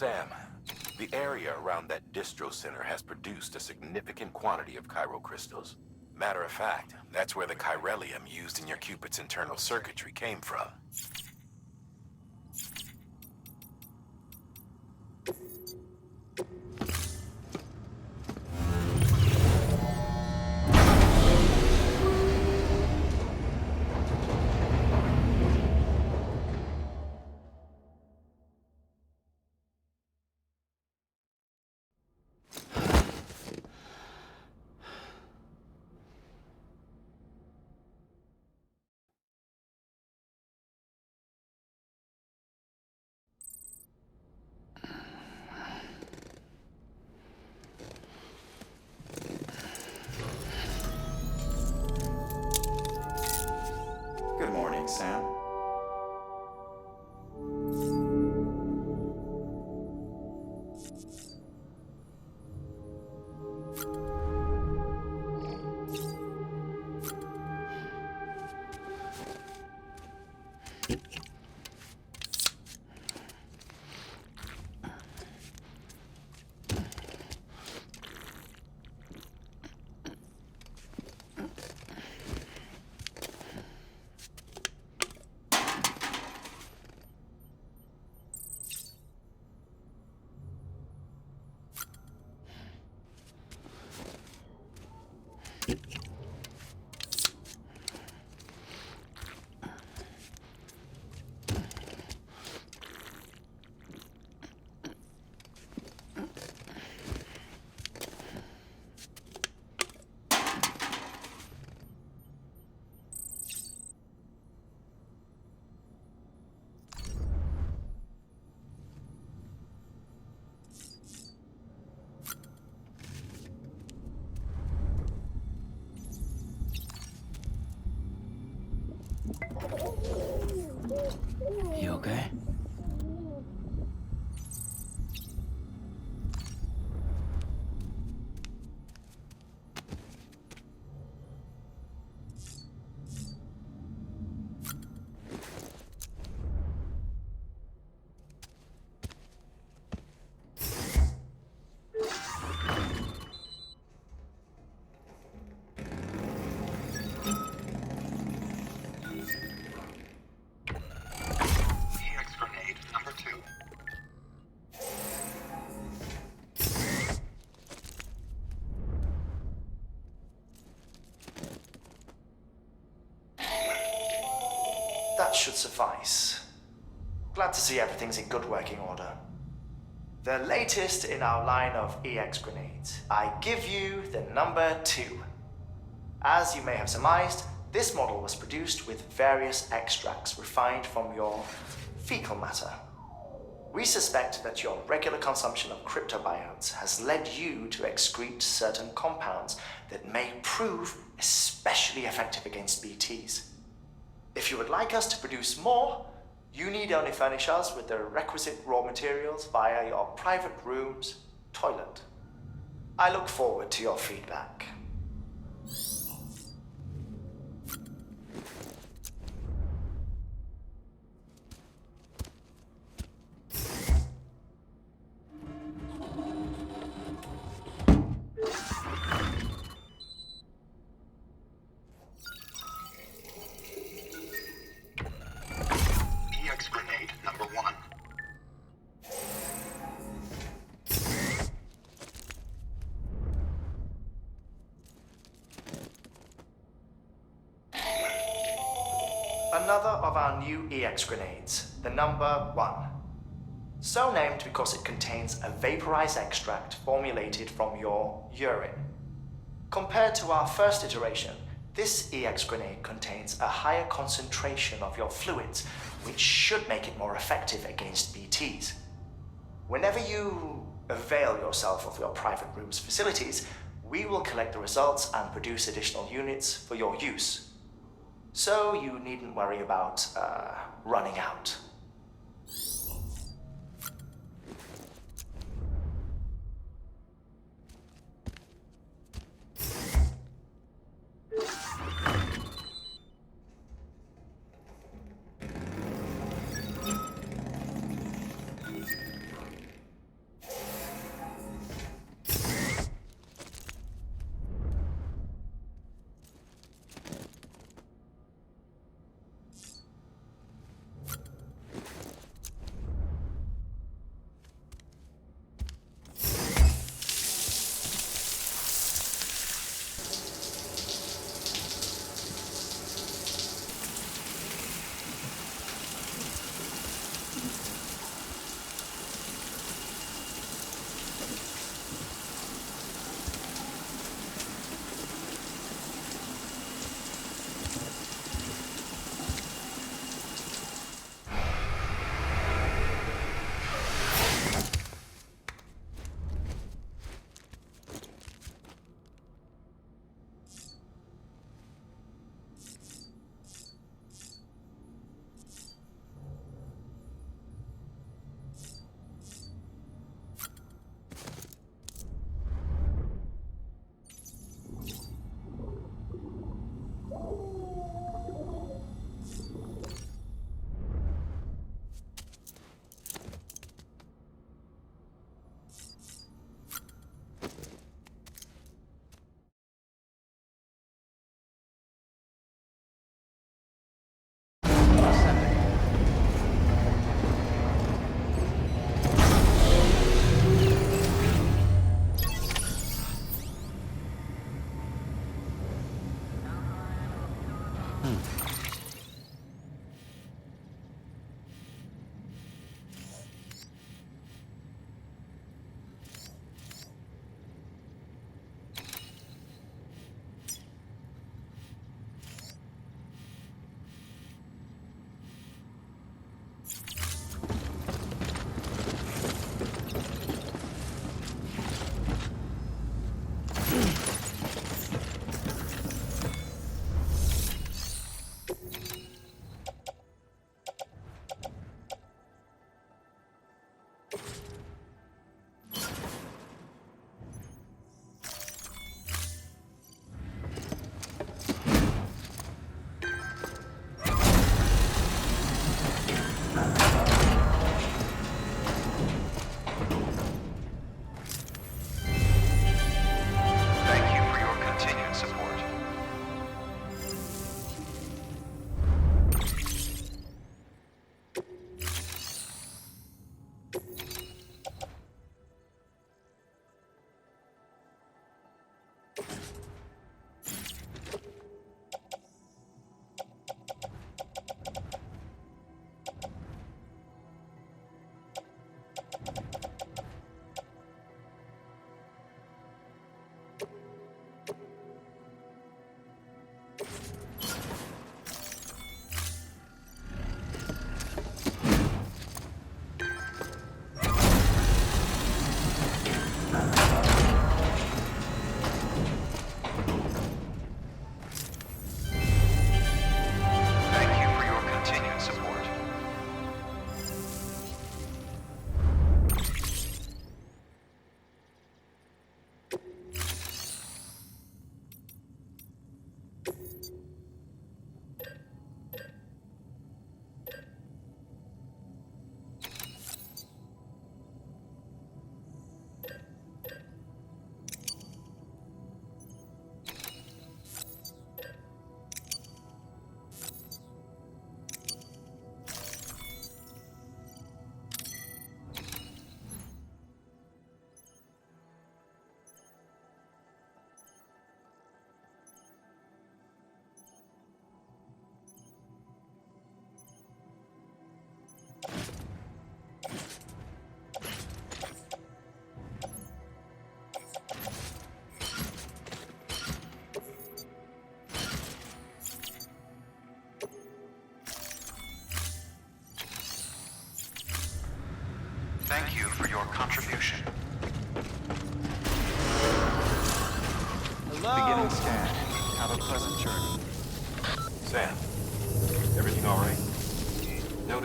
Sam, the area around that distro center has produced a significant quantity of chiral crystals. Matter of fact, that's where the chiralium used in your Cupid's internal circuitry came from. Thanks, Sam. You okay? EX grenade number 2. That should suffice. Glad to see everything's in good working order. The latest in our line of EX grenades. I give you the number 2. As you may have surmised, this model was produced with various extracts refined from your fecal matter. We suspect that your regular consumption of cryptobiotes has led you to excrete certain compounds that may prove especially effective against BTs. If you would like us to produce more, you need only furnish us with the requisite raw materials via your private room's toilet. I look forward to your feedback. EX grenade number 1. Another of our new EX grenades, the number 1. So named because it contains a vaporized extract formulated from your urine. Compared to our first iteration, this EX grenade contains a higher concentration of your fluids, which should make it more effective against BTs. Whenever you avail yourself of your private room's facilities, we will collect the results and produce additional units for your use. So you needn't worry about running out.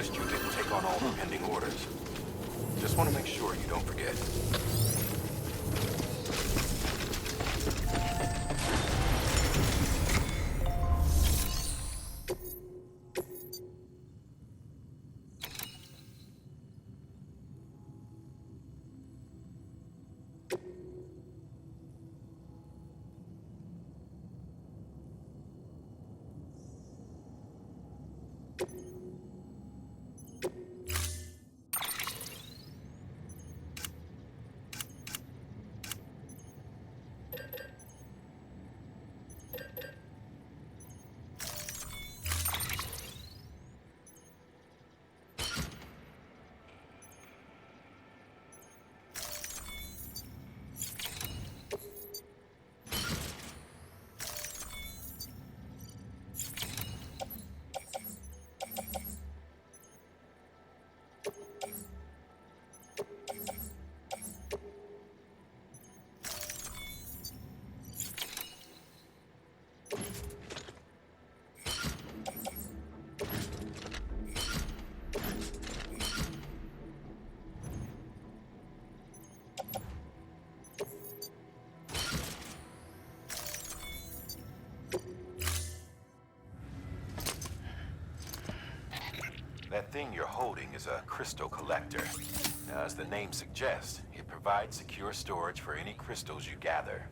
noticed you didn't take on all the pending orders. Just want to make sure you don't forget. That thing you're holding is a crystal collector. Now, as the name suggests, it provides secure storage for any crystals you gather.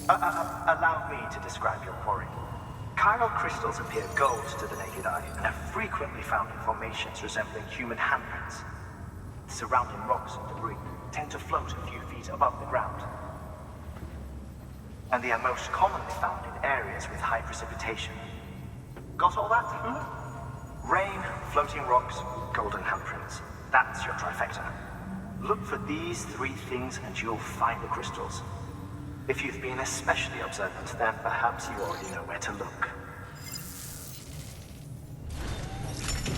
Allow me to describe your quarry. Chiral crystals appear gold to the naked eye and are frequently found in formations resembling human handprints. Surrounding rocks and debris tend to float a few feet above the ground. And they are most commonly found in areas with high precipitation. Got all that? Rain, floating rocks, golden handprints. That's your trifecta. Look for these three things and you'll find the crystals. If you've been especially observant, then perhaps you already know where to look.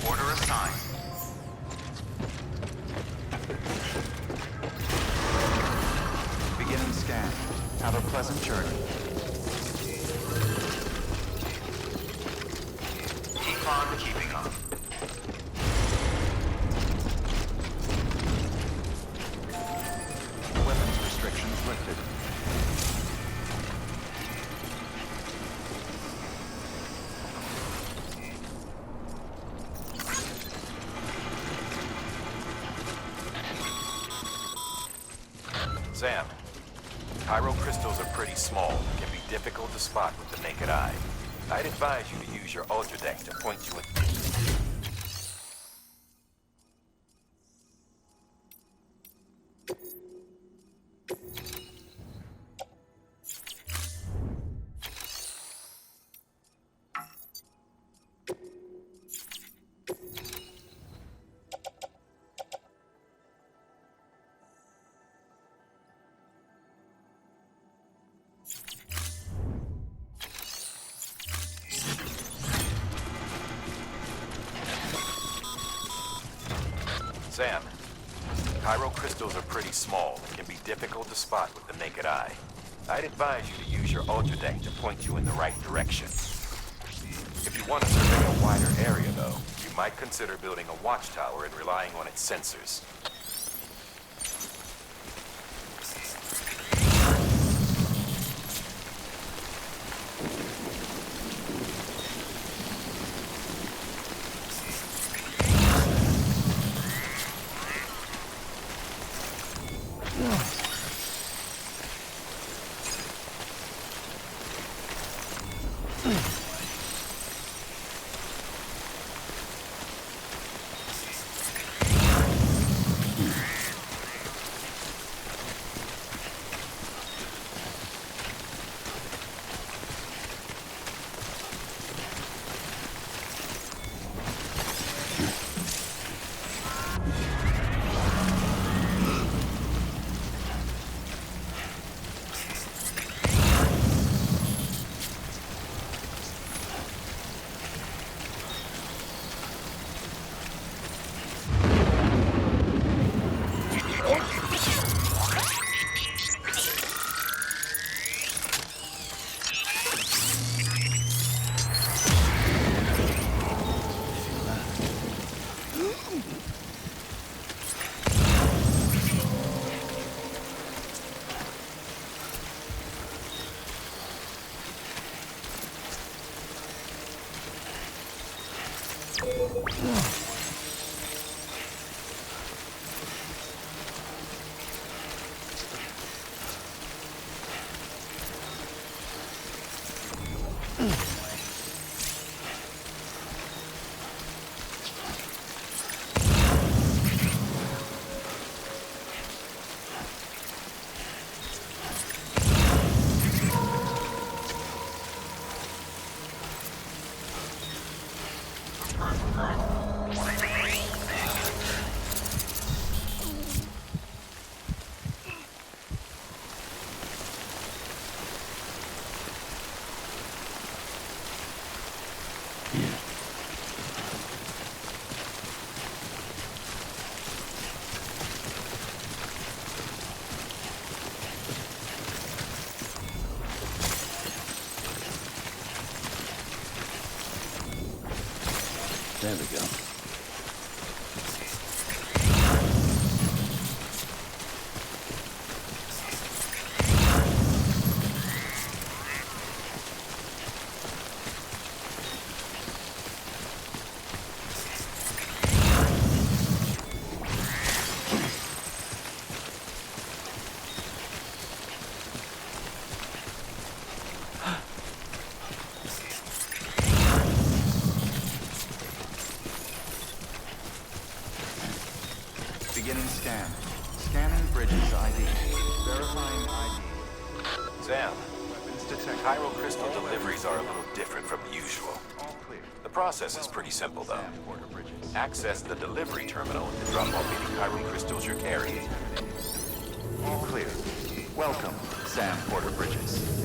Order assigned. Beginning scan. Have a pleasant journey. Keep on keeping on. Weapons restrictions lifted. Sam, chiral crystals are pretty small and can be difficult to spot with the naked eye. I'd advise you to use your ultra deck to point you in. Sam, chiral crystals are pretty small and can be difficult to spot with the naked eye. I'd advise you to use your ultra deck to point you in the right direction. If you want to survey a wider area, though, you might consider building a watchtower and relying on its sensors. There we go. Beginning scan. Scanning bridges ID. Verifying ID. Sam, Weapons detected. chiral crystal deliveries are a little different from the usual. All clear. The process is pretty simple, though. Sam Porter Bridges. Access the delivery terminal and drop off any chiral crystals you're carrying. All clear. Welcome, Sam Porter Bridges.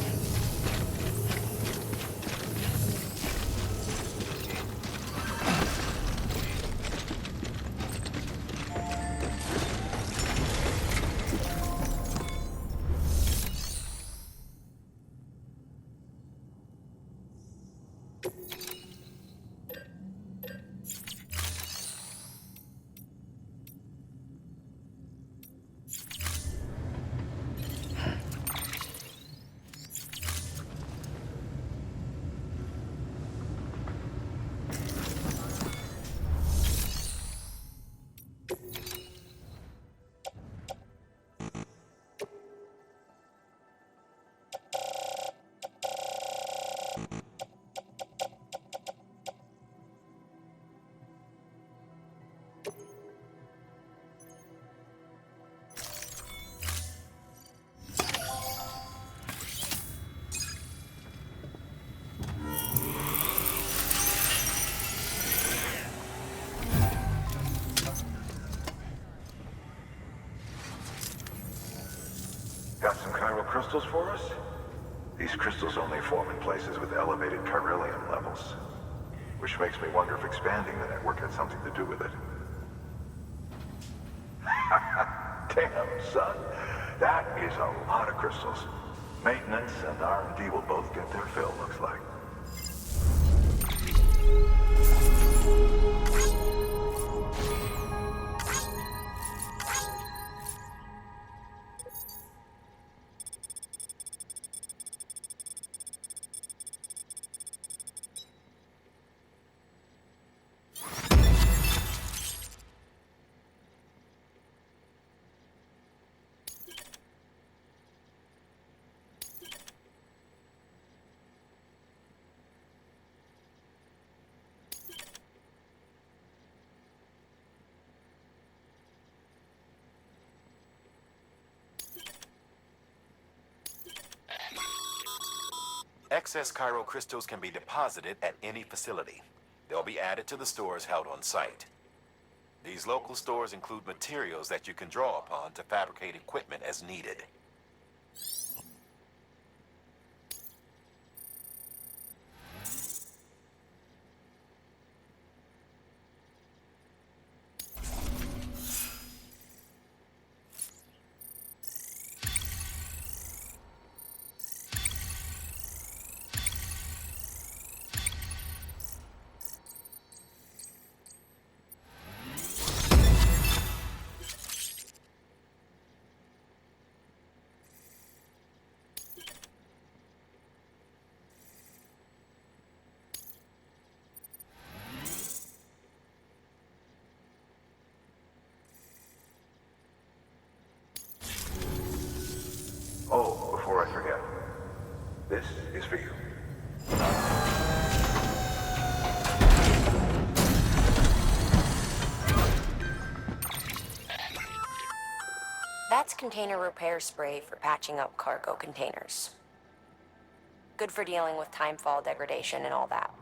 Got some chiral crystals for us? These crystals only form in places with elevated chiralium levels. Which makes me wonder if expanding the network had something to do with it. Damn, son. That is a lot of crystals. Maintenance and R&D will both get their fill, looks like. Excess chiral crystals can be deposited at any facility. They'll be added to the stores held on site. These local stores include materials that you can draw upon to fabricate equipment as needed. news for you. That's container repair spray for patching up cargo containers. Good for dealing with timefall degradation and all that.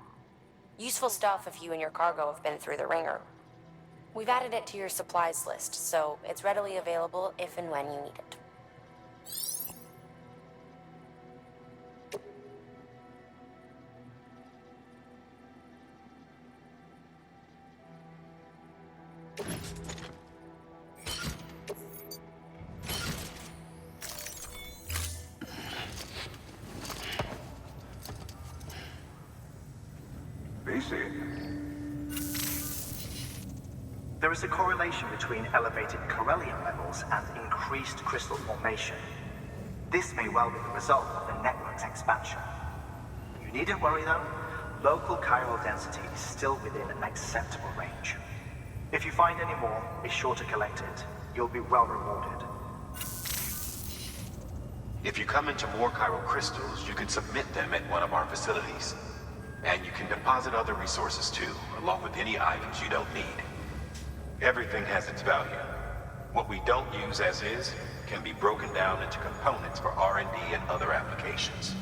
Useful stuff if you and your cargo have been through the ringer. We've added it to your supplies list, so it's readily available if and when you need it. There is a correlation between elevated Corellium levels and increased crystal formation. This may well be the result of the network's expansion. You needn't worry though, local chiral density is still within an acceptable range. If you find any more, be sure to collect it. You'll be well rewarded. If you come into more chiral crystals, you can submit them at one of our facilities. And you can deposit other resources too, along with any items you don't need. Everything has its value. What we don't use as is can be broken down into components for R&D and other applications.